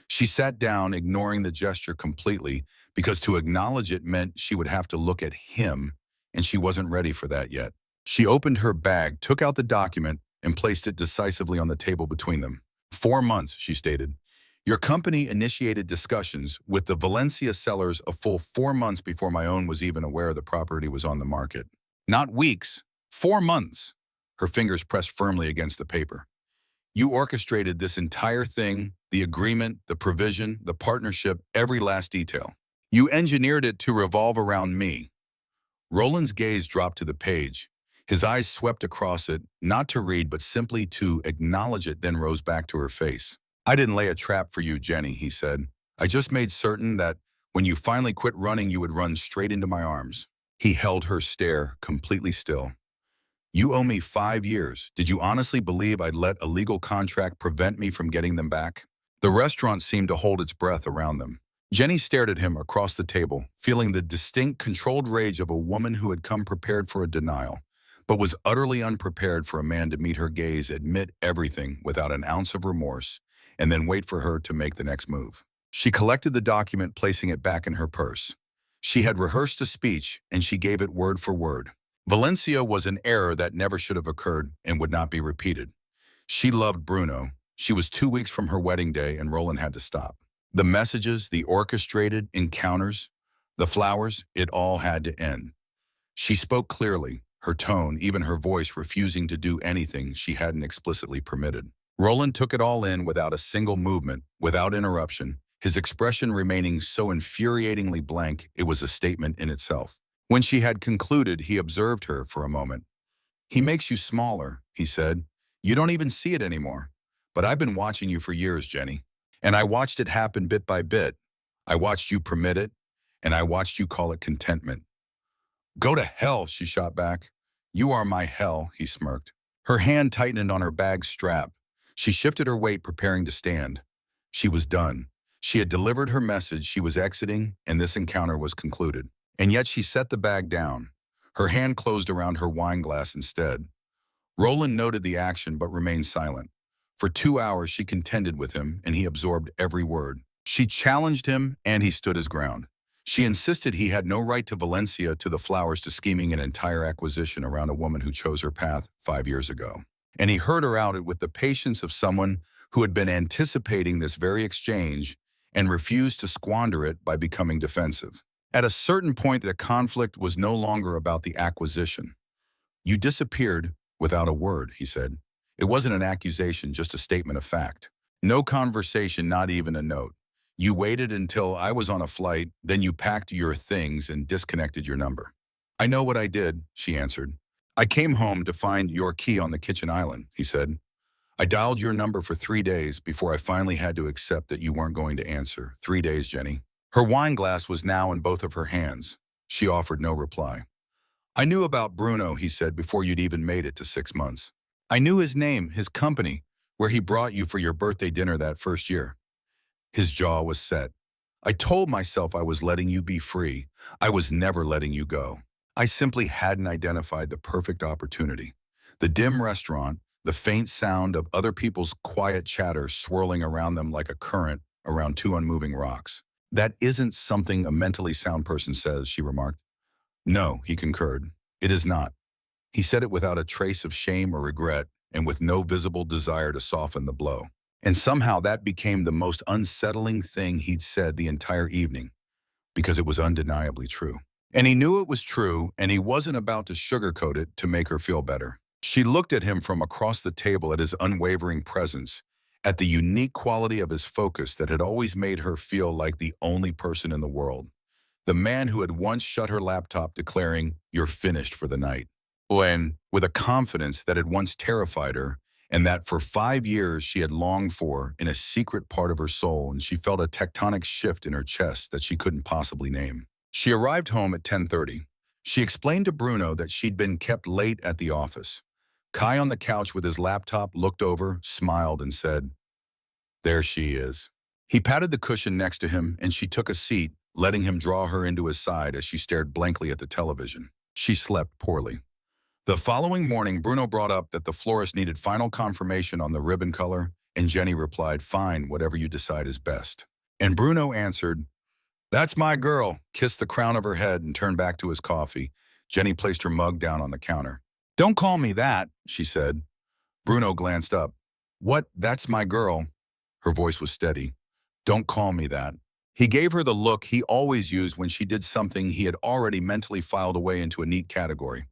She sat down, ignoring the gesture completely, because to acknowledge it meant she would have to look at him, and she wasn't ready for that yet. She opened her bag, took out the document, and placed it decisively on the table between them. 4 months, she stated. Your company initiated discussions with the Valencia sellers a full 4 months before my own was even aware the property was on the market. Not weeks, 4 months. Her fingers pressed firmly against the paper. You orchestrated this entire thing, the agreement, the provision, the partnership, every last detail. You engineered it to revolve around me. Roland's gaze dropped to the page. His eyes swept across it, not to read, but simply to acknowledge it, then rose back to her face. I didn't lay a trap for you, Jenny, he said. I just made certain that when you finally quit running, you would run straight into my arms. He held her stare, completely still. You owe me 5 years. Did you honestly believe I'd let a legal contract prevent me from getting them back? The restaurant seemed to hold its breath around them. Jenny stared at him across the table, feeling the distinct, controlled rage of a woman who had come prepared for a denial, but was utterly unprepared for a man to meet her gaze, admit everything without an ounce of remorse, and then wait for her to make the next move. She collected the document, placing it back in her purse. She had rehearsed a speech, and she gave it word for word. Valencia was an error that never should have occurred and would not be repeated. She loved Bruno. She was 2 weeks from her wedding day, and Roland had to stop. The messages, the orchestrated encounters, the flowers, it all had to end. She spoke clearly, her tone, even her voice, refusing to do anything she hadn't explicitly permitted. Roland took it all in without a single movement, without interruption, his expression remaining so infuriatingly blank it was a statement in itself. When she had concluded, he observed her for a moment. He makes you smaller, he said. You don't even see it anymore. But I've been watching you for years, Jenny. And I watched it happen bit by bit. I watched you permit it, and I watched you call it contentment. Go to hell, she shot back. You are my hell, he smirked. Her hand tightened on her bag strap. She shifted her weight, preparing to stand. She was done. She had delivered her message, she was exiting, and this encounter was concluded. And yet she set the bag down. Her hand closed around her wine glass instead. Roland noted the action but remained silent. For 2 hours she contended with him, and he absorbed every word. She challenged him, and he stood his ground. She insisted he had no right to Valencia, to the flowers, to scheming an entire acquisition around a woman who chose her path 5 years ago. And he heard her out with the patience of someone who had been anticipating this very exchange and refused to squander it by becoming defensive. At a certain point, the conflict was no longer about the acquisition. "You disappeared without a word," he said. "It wasn't an accusation, just a statement of fact. No conversation, not even a note. You waited until I was on a flight, then you packed your things and disconnected your number." "I know what I did," she answered. "I came home to find your key on the kitchen island," he said. "I dialed your number for 3 days before I finally had to accept that you weren't going to answer. 3 days, Jenny." Her wine glass was now in both of her hands. She offered no reply. "I knew about Bruno," he said, "before you'd even made it to 6 months. I knew his name, his company, where he brought you for your birthday dinner that first year." His jaw was set. "I told myself I was letting you be free. I was never letting you go. I simply hadn't identified the perfect opportunity. The dim restaurant, the faint sound of other people's quiet chatter swirling around them like a current around two unmoving rocks. That isn't something a mentally sound person says," she remarked. "No," he concurred. "It is not." He said it without a trace of shame or regret, and with no visible desire to soften the blow. And somehow that became the most unsettling thing he'd said the entire evening, because it was undeniably true. And he knew it was true, and he wasn't about to sugarcoat it to make her feel better. She looked at him from across the table, at his unwavering presence, at the unique quality of his focus that had always made her feel like the only person in the world. The man who had once shut her laptop declaring, "You're finished for the night." When, with a confidence that had once terrified her, and that for 5 years she had longed for in a secret part of her soul, and she felt a tectonic shift in her chest that she couldn't possibly name. She arrived home at 10:30. She explained to Bruno that she'd been kept late at the office. Kai, on the couch with his laptop, looked over, smiled, and said, "There she is." He patted the cushion next to him, and she took a seat, letting him draw her into his side as she stared blankly at the television. She slept poorly. The following morning, Bruno brought up that the florist needed final confirmation on the ribbon color, and Jenny replied, "Fine, whatever you decide is best." And Bruno answered, "That's my girl," kissed the crown of her head, and turned back to his coffee. Jenny placed her mug down on the counter. "Don't call me that," she said. Bruno glanced up. "What? That's my girl." Her voice was steady. "Don't call me that." He gave her the look he always used when she did something he had already mentally filed away into a neat category.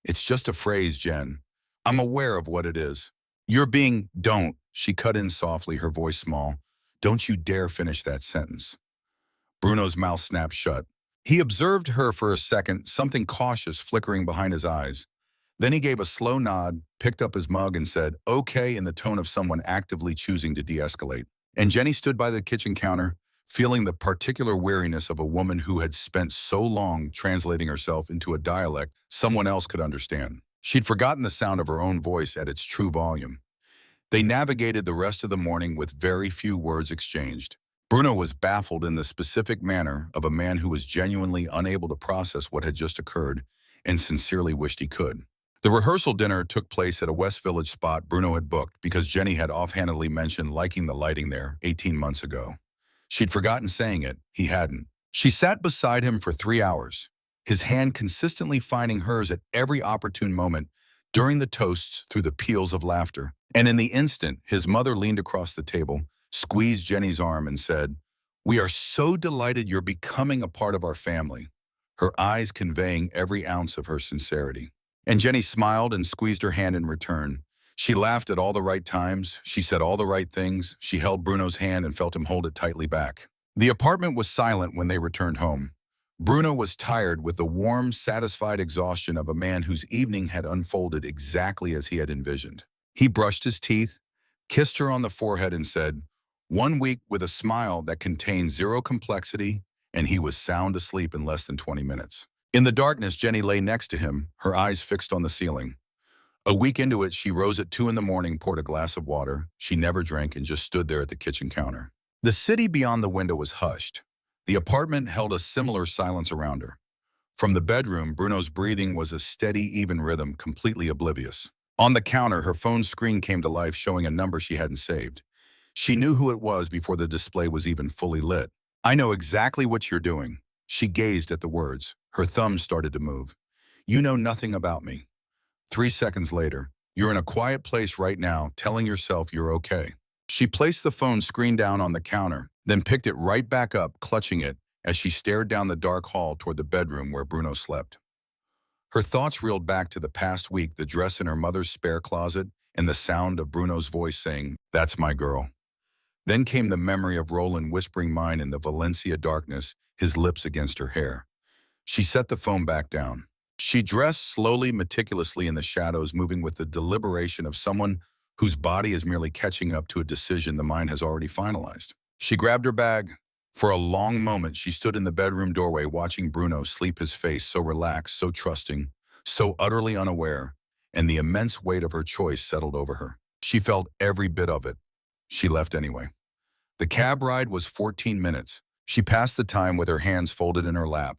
"It's just a phrase, Jen. I'm aware of what it is." "You're being—" "Don't," she cut in softly, her voice small. "Don't you dare finish that sentence." Bruno's mouth snapped shut. He observed her for a second, something cautious flickering behind his eyes. Then he gave a slow nod, picked up his mug, and said, "Okay," in the tone of someone actively choosing to de-escalate. And Jenny stood by the kitchen counter, feeling the particular weariness of a woman who had spent so long translating herself into a dialect someone else could understand. She'd forgotten the sound of her own voice at its true volume. They navigated the rest of the morning with very few words exchanged. Bruno was baffled in the specific manner of a man who was genuinely unable to process what had just occurred and sincerely wished he could. The rehearsal dinner took place at a West Village spot Bruno had booked because Jenny had offhandedly mentioned liking the lighting there 18 months ago. She'd forgotten saying it. He hadn't. She sat beside him for 3 hours, his hand consistently finding hers at every opportune moment during the toasts through the peals of laughter. And in the instant, his mother leaned across the table, squeezed Jenny's arm, and said, "We are so delighted you're becoming a part of our family," her eyes conveying every ounce of her sincerity. And Jenny smiled and squeezed her hand in return. She laughed at all the right times. She said all the right things. She held Bruno's hand and felt him hold it tightly back. The apartment was silent when they returned home. Bruno was tired with the warm, satisfied exhaustion of a man whose evening had unfolded exactly as he had envisioned. He brushed his teeth, kissed her on the forehead, and said, "1 week," with a smile that contained zero complexity, and he was sound asleep in less than 20 minutes. In the darkness, Jenny lay next to him, her eyes fixed on the ceiling. A week into it, she rose at 2 in the morning, poured a glass of water she never drank, and just stood there at the kitchen counter. The city beyond the window was hushed. The apartment held a similar silence around her. From the bedroom, Bruno's breathing was a steady, even rhythm, completely oblivious. On the counter, her phone screen came to life, showing a number she hadn't saved. She knew who it was before the display was even fully lit. "I know exactly what you're doing." She gazed at the words. Her thumbs started to move. "You know nothing about me." 3 seconds later, "You're in a quiet place right now, telling yourself you're okay." She placed the phone screen down on the counter, then picked it right back up, clutching it, as she stared down the dark hall toward the bedroom where Bruno slept. Her thoughts reeled back to the past week, the dress in her mother's spare closet, and the sound of Bruno's voice saying, "That's my girl." Then came the memory of Roland whispering mine in the Valencia darkness, his lips against her hair. She set the phone back down. She dressed slowly, meticulously in the shadows, moving with the deliberation of someone whose body is merely catching up to a decision the mind has already finalized. She grabbed her bag. For a long moment, she stood in the bedroom doorway watching Bruno sleep, his face so relaxed, so trusting, so utterly unaware, and the immense weight of her choice settled over her. She felt every bit of it. She left anyway. The cab ride was 14 minutes. She passed the time with her hands folded in her lap,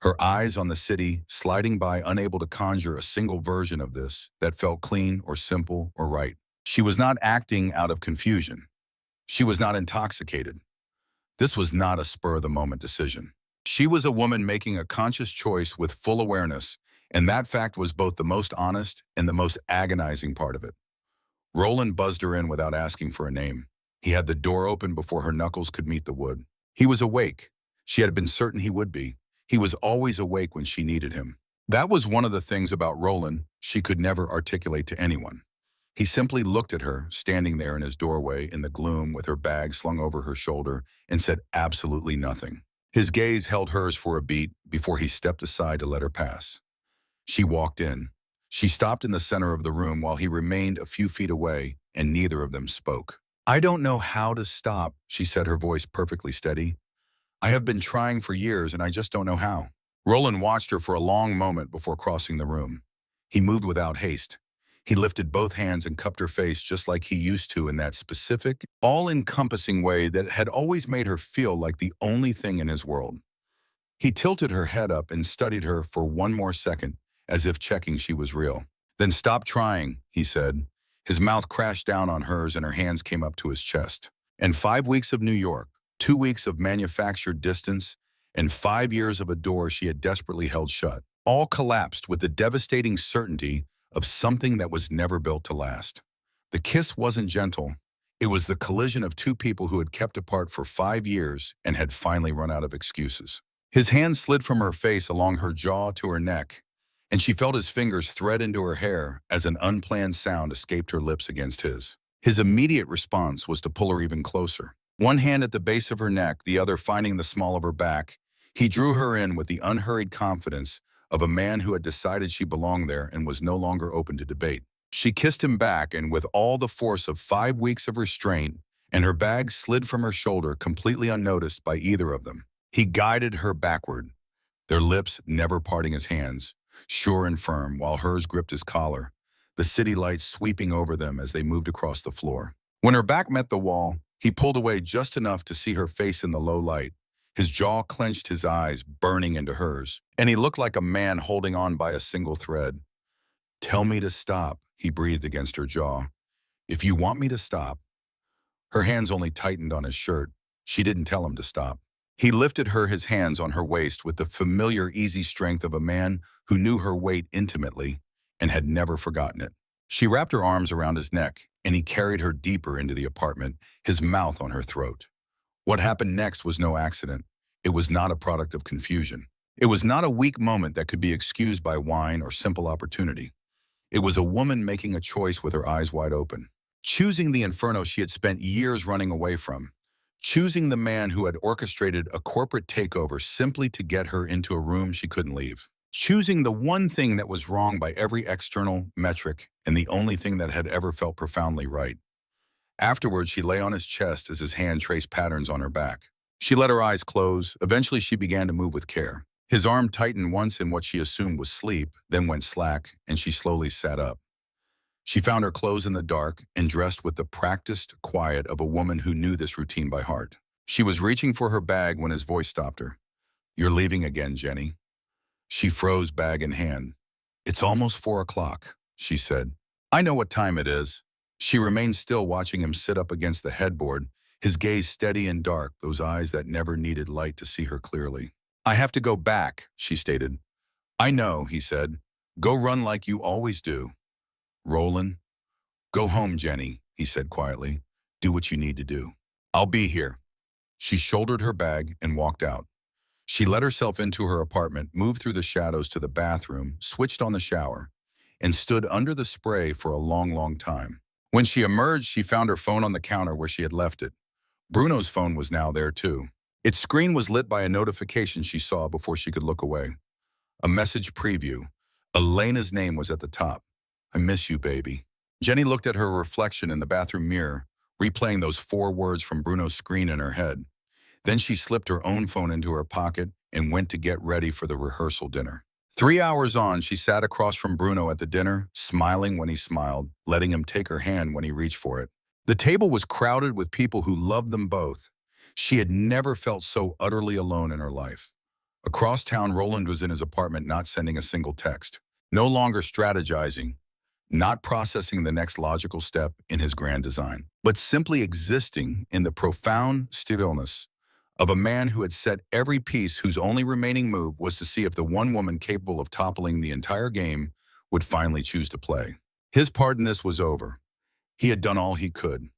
her eyes on the city, sliding by, unable to conjure a single version of this that felt clean or simple or right. She was not acting out of confusion. She was not intoxicated. This was not a spur-of-the-moment decision. She was a woman making a conscious choice with full awareness, and that fact was both the most honest and the most agonizing part of it. Roland buzzed her in without asking for a name. He had the door open before her knuckles could meet the wood. He was awake. She had been certain he would be. He was always awake when she needed him. That was one of the things about Roland she could never articulate to anyone. He simply looked at her, standing there in his doorway in the gloom with her bag slung over her shoulder, and said absolutely nothing. His gaze held hers for a beat before he stepped aside to let her pass. She walked in. She stopped in the center of the room while he remained a few feet away, and neither of them spoke. "I don't know how to stop," she said, her voice perfectly steady. "I have been trying for years, and I just don't know how." Roland watched her for a long moment before crossing the room. He moved without haste. He lifted both hands and cupped her face just like he used to, in that specific, all-encompassing way that had always made her feel like the only thing in his world. He tilted her head up and studied her for one more second, as if checking she was real. "Then stop trying," he said. His mouth crashed down on hers and her hands came up to his chest. And 5 weeks of New York, 2 weeks of manufactured distance, and 5 years of a door she had desperately held shut, all collapsed with the devastating certainty of something that was never built to last. The kiss wasn't gentle. It was the collision of two people who had kept apart for 5 years and had finally run out of excuses. His hand slid from her face along her jaw to her neck, and she felt his fingers thread into her hair as an unplanned sound escaped her lips against his. His immediate response was to pull her even closer. One hand at the base of her neck, the other finding the small of her back, he drew her in with the unhurried confidence of a man who had decided she belonged there and was no longer open to debate. She kissed him back, and with all the force of 5 weeks of restraint, and her bag slid from her shoulder completely unnoticed by either of them. He guided her backward, their lips never parting his hands, sure and firm, while hers gripped his collar, the city lights sweeping over them as they moved across the floor. When her back met the wall, he pulled away just enough to see her face in the low light. His jaw clenched, his eyes burning into hers, and he looked like a man holding on by a single thread. "Tell me to stop," he breathed against her jaw. "If you want me to stop." Her hands only tightened on his shirt. She didn't tell him to stop. He lifted her, his hands on her waist with the familiar, easy strength of a man who knew her weight intimately and had never forgotten it. She wrapped her arms around his neck, and he carried her deeper into the apartment, his mouth on her throat. What happened next was no accident. It was not a product of confusion. It was not a weak moment that could be excused by wine or simple opportunity. It was a woman making a choice with her eyes wide open, choosing the inferno she had spent years running away from, choosing the man who had orchestrated a corporate takeover simply to get her into a room she couldn't leave, choosing the one thing that was wrong by every external metric and the only thing that had ever felt profoundly right. Afterwards, she lay on his chest as his hand traced patterns on her back. She let her eyes close. Eventually, she began to move with care. His arm tightened once in what she assumed was sleep, then went slack, and she slowly sat up. She found her clothes in the dark and dressed with the practiced quiet of a woman who knew this routine by heart. She was reaching for her bag when his voice stopped her. "You're leaving again, Jenny." She froze, bag in hand. "It's almost 4 o'clock," she said. "I know what time it is." She remained still, watching him sit up against the headboard, his gaze steady and dark, those eyes that never needed light to see her clearly. "I have to go back," she stated. "I know," he said. "Go run like you always do." "Roland." "Go home, Jenny," he said quietly. "Do what you need to do. I'll be here." She shouldered her bag and walked out. She let herself into her apartment, moved through the shadows to the bathroom, switched on the shower, and stood under the spray for a long, long time. When she emerged, she found her phone on the counter where she had left it. Bruno's phone was now there too. Its screen was lit by a notification she saw before she could look away. A message preview. Elena's name was at the top. "I miss you, baby." Jenny looked at her reflection in the bathroom mirror, replaying those 4 words from Bruno's screen in her head. Then she slipped her own phone into her pocket and went to get ready for the rehearsal dinner. 3 hours on, she sat across from Bruno at the dinner, smiling when he smiled, letting him take her hand when he reached for it. The table was crowded with people who loved them both. She had never felt so utterly alone in her life. Across town, Roland was in his apartment, not sending a single text, no longer strategizing, not processing the next logical step in his grand design, but simply existing in the profound stillness of a man who had set every piece, whose only remaining move was to see if the one woman capable of toppling the entire game would finally choose to play. His part in this was over. He had done all he could.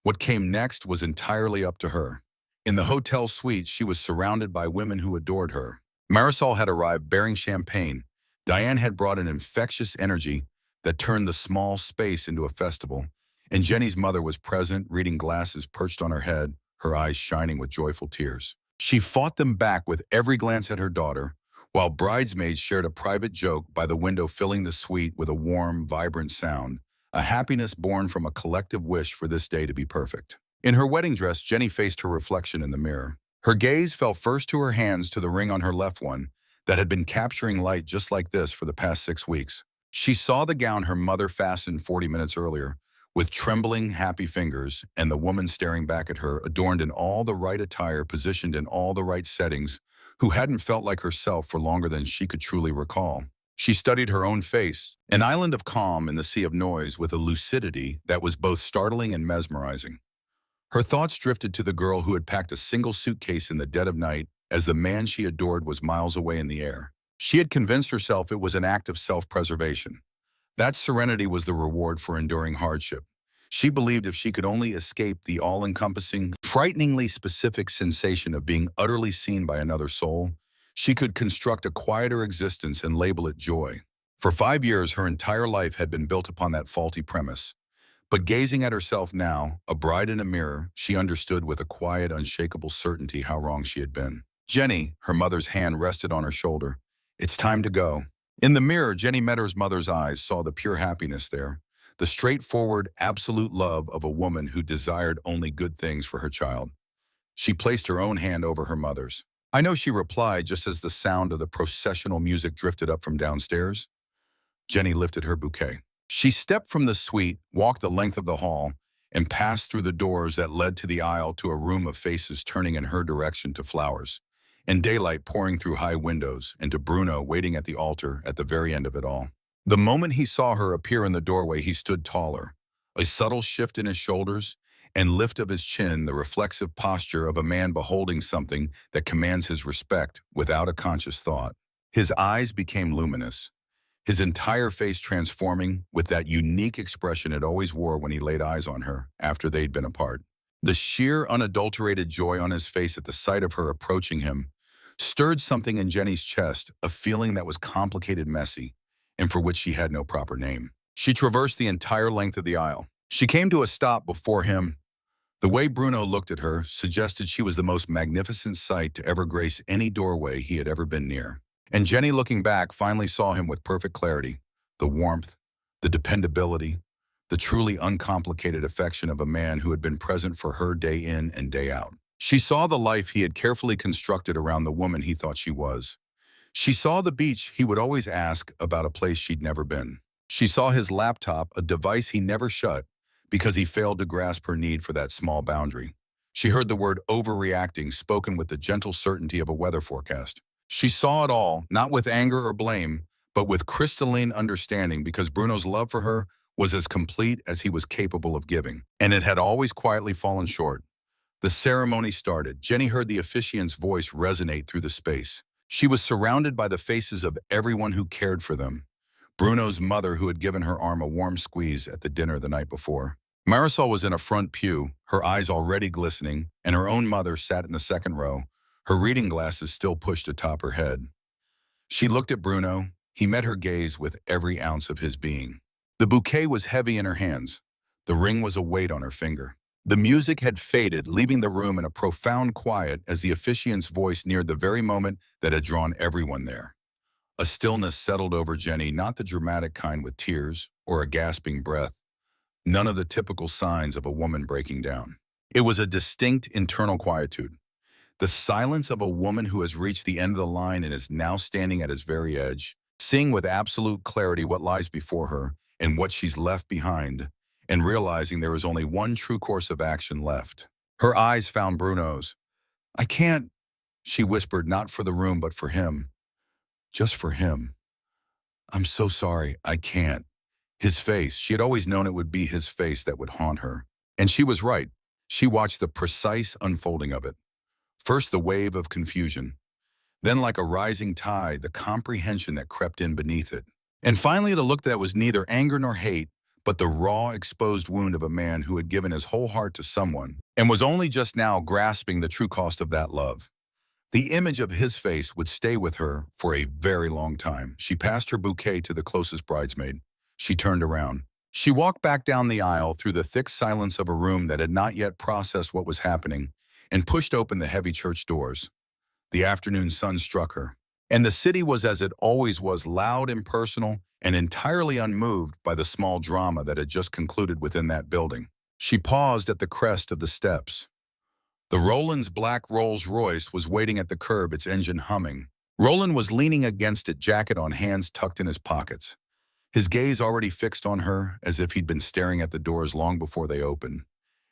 What came next was entirely up to her. In the hotel suite, she was surrounded by women who adored her. Marisol had arrived bearing champagne. Diane had brought an infectious energy that turned the small space into a festival. And Jenny's mother was present, reading glasses perched on her head, her eyes shining with joyful tears. She fought them back with every glance at her daughter, while bridesmaids shared a private joke by the window, filling the suite with a warm, vibrant sound, a happiness born from a collective wish for this day to be perfect. In her wedding dress, Jenny faced her reflection in the mirror. Her gaze fell first to her hands, to the ring on her left one that had been capturing light just like this for the past 6 weeks. She saw the gown her mother fastened 40 minutes earlier, with trembling, happy fingers, and the woman staring back at her, adorned in all the right attire, positioned in all the right settings, who hadn't felt like herself for longer than she could truly recall. She studied her own face, an island of calm in the sea of noise, with a lucidity that was both startling and mesmerizing. Her thoughts drifted to the girl who had packed a single suitcase in the dead of night, as the man she adored was miles away in the air. She had convinced herself it was an act of self-preservation. That serenity was the reward for enduring hardship. She believed if she could only escape the all-encompassing, frighteningly specific sensation of being utterly seen by another soul, she could construct a quieter existence and label it joy. For 5 years, her entire life had been built upon that faulty premise. But gazing at herself now, a bride in a mirror, she understood with a quiet, unshakable certainty how wrong she had been. "Jenny," her mother's hand rested on her shoulder. "It's time to go." In the mirror, Jenny met her mother's eyes, saw the pure happiness there, the straightforward, absolute love of a woman who desired only good things for her child. She placed her own hand over her mother's. "I know," she replied, just as the sound of the processional music drifted up from downstairs. Jenny lifted her bouquet. She stepped from the suite, walked the length of the hall, and passed through the doors that led to the aisle, to a room of faces turning in her direction, to flowers and daylight pouring through high windows, and to Bruno waiting at the altar at the very end of it all. The moment he saw her appear in the doorway, he stood taller, a subtle shift in his shoulders and lift of his chin, the reflexive posture of a man beholding something that commands his respect without a conscious thought. His eyes became luminous, his entire face transforming with that unique expression it always wore when he laid eyes on her after they'd been apart. The sheer, unadulterated joy on his face at the sight of her approaching him stirred something in Jenny's chest, a feeling that was complicated, messy, and for which she had no proper name. She traversed the entire length of the aisle. She came to a stop before him. The way Bruno looked at her suggested she was the most magnificent sight to ever grace any doorway he had ever been near. And Jenny, looking back, finally saw him with perfect clarity, the warmth, the dependability, the truly uncomplicated affection of a man who had been present for her day in and day out. She saw the life he had carefully constructed around the woman he thought she was. She saw the beach he would always ask about, a place she'd never been. She saw his laptop, a device he never shut, because he failed to grasp her need for that small boundary. She heard the word overreacting spoken with the gentle certainty of a weather forecast. She saw it all, not with anger or blame, but with crystalline understanding because Bruno's love for her was as complete as he was capable of giving. And it had always quietly fallen short. The ceremony started. Jenny heard the officiant's voice resonate through the space. She was surrounded by the faces of everyone who cared for them. Bruno's mother, who had given her arm a warm squeeze at the dinner the night before. Marisol was in a front pew, her eyes already glistening, and her own mother sat in the second row, her reading glasses still pushed atop her head. She looked at Bruno. He met her gaze with every ounce of his being. The bouquet was heavy in her hands. The ring was a weight on her finger. The music had faded, leaving the room in a profound quiet as the officiant's voice neared the very moment that had drawn everyone there. A stillness settled over Jenny, not the dramatic kind with tears or a gasping breath, none of the typical signs of a woman breaking down. It was a distinct internal quietude, the silence of a woman who has reached the end of the line and is now standing at its very edge, seeing with absolute clarity what lies before her and what she's left behind, and realizing there is only one true course of action left. Her eyes found Bruno's. "I can't," she whispered, not for the room but for him. Just for him. "I'm so sorry, I can't." His face, she had always known it would be his face that would haunt her. And she was right. She watched the precise unfolding of it. First the wave of confusion. Then like a rising tide, the comprehension that crept in beneath it. And finally the look that was neither anger nor hate, but the raw, exposed wound of a man who had given his whole heart to someone and was only just now grasping the true cost of that love. The image of his face would stay with her for a very long time. She passed her bouquet to the closest bridesmaid. She turned around. She walked back down the aisle through the thick silence of a room that had not yet processed what was happening and pushed open the heavy church doors. The afternoon sun struck her, and the city was as it always was, loud, impersonal, and entirely unmoved by the small drama that had just concluded within that building. She paused at the crest of the steps. The Roland's black Rolls-Royce was waiting at the curb, its engine humming. Roland was leaning against it, jacket on, hands tucked in his pockets. His gaze already fixed on her, as if he'd been staring at the doors long before they opened,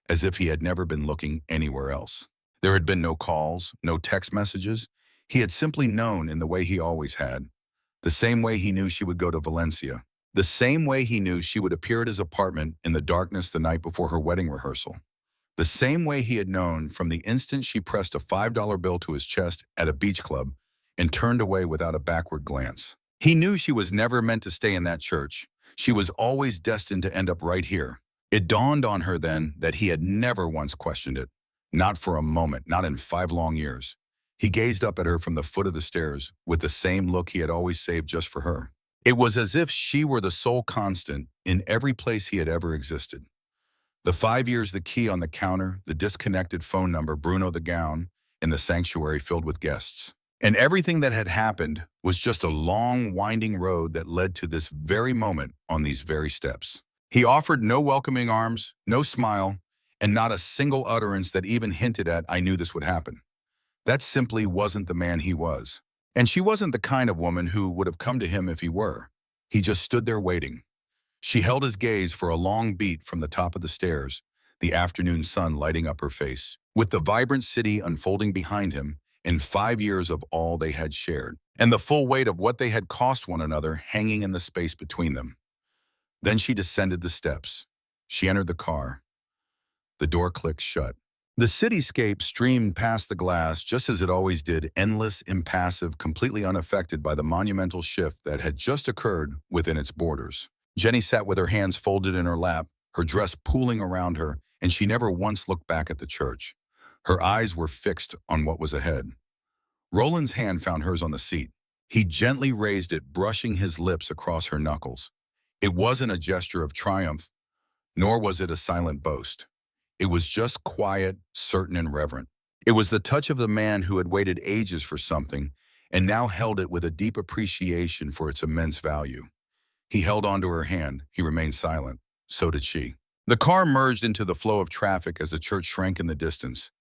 as if he had never been looking anywhere else. There had been no calls, no text messages. He had simply known in the way he always had. The same way he knew she would go to Valencia. The same way he knew she would appear at his apartment in the darkness the night before her wedding rehearsal. The same way he had known from the instant she pressed a $5 bill to his chest at a beach club and turned away without a backward glance. He knew she was never meant to stay in that church. She was always destined to end up right here. It dawned on her then that he had never once questioned it. Not for a moment, not in 5 long years. He gazed up at her from the foot of the stairs with the same look he had always saved just for her. It was as if she were the sole constant in every place he had ever existed. The 5 years, the key on the counter, the disconnected phone number, Bruno the gown, in the sanctuary filled with guests. And everything that had happened was just a long, winding road that led to this very moment on these very steps. He offered no welcoming arms, no smile, and not a single utterance that even hinted at, "I knew this would happen." That simply wasn't the man he was. And she wasn't the kind of woman who would have come to him if he were. He just stood there waiting. She held his gaze for a long beat from the top of the stairs, the afternoon sun lighting up her face, with the vibrant city unfolding behind him, and 5 years of all they had shared, and the full weight of what they had cost one another hanging in the space between them. Then she descended the steps. She entered the car. The door clicked shut. The cityscape streamed past the glass just as it always did, endless, impassive, completely unaffected by the monumental shift that had just occurred within its borders. Jenny sat with her hands folded in her lap, her dress pooling around her, and she never once looked back at the church. Her eyes were fixed on what was ahead. Roland's hand found hers on the seat. He gently raised it, brushing his lips across her knuckles. It wasn't a gesture of triumph, nor was it a silent boast. It was just quiet, certain, and reverent. It was the touch of the man who had waited ages for something and now held it with a deep appreciation for its immense value. He held onto her hand. He remained silent. So did she. The car merged into the flow of traffic as the church shrank in the distance.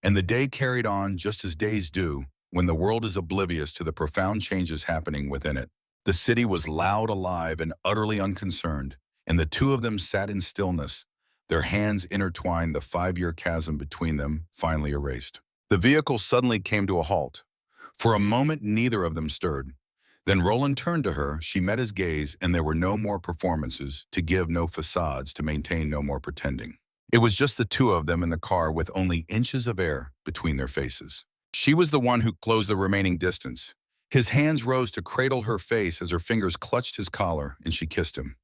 And the day carried on just as days do when the world is oblivious to the profound changes happening within it. The city was loud, alive, and utterly unconcerned, and the two of them sat in stillness, their hands intertwined, the 5-year chasm between them finally erased. The vehicle suddenly came to a halt. For a moment, neither of them stirred. Then Roland turned to her, she met his gaze, and there were no more performances to give, no facades to maintain, no more pretending. It was just the two of them in the car with only inches of air between their faces. She was the one who closed the remaining distance. His hands rose to cradle her face as her fingers clutched his collar, and she kissed him.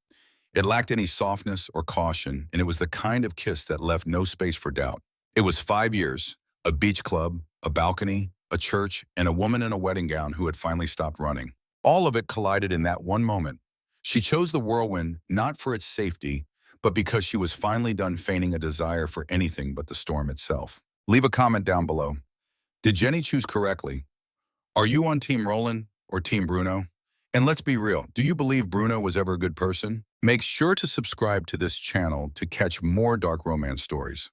It lacked any softness or caution, and it was the kind of kiss that left no space for doubt. It was 5 years, a beach club, a balcony, a church, and a woman in a wedding gown who had finally stopped running. All of it collided in that one moment. She chose the whirlwind not for its safety, but because she was finally done feigning a desire for anything but the storm itself. Leave a comment down below. Did Jenny choose correctly? Are you on Team Roland or Team Bruno? And let's be real, do you believe Bruno was ever a good person? Make sure to subscribe to this channel to catch more dark romance stories.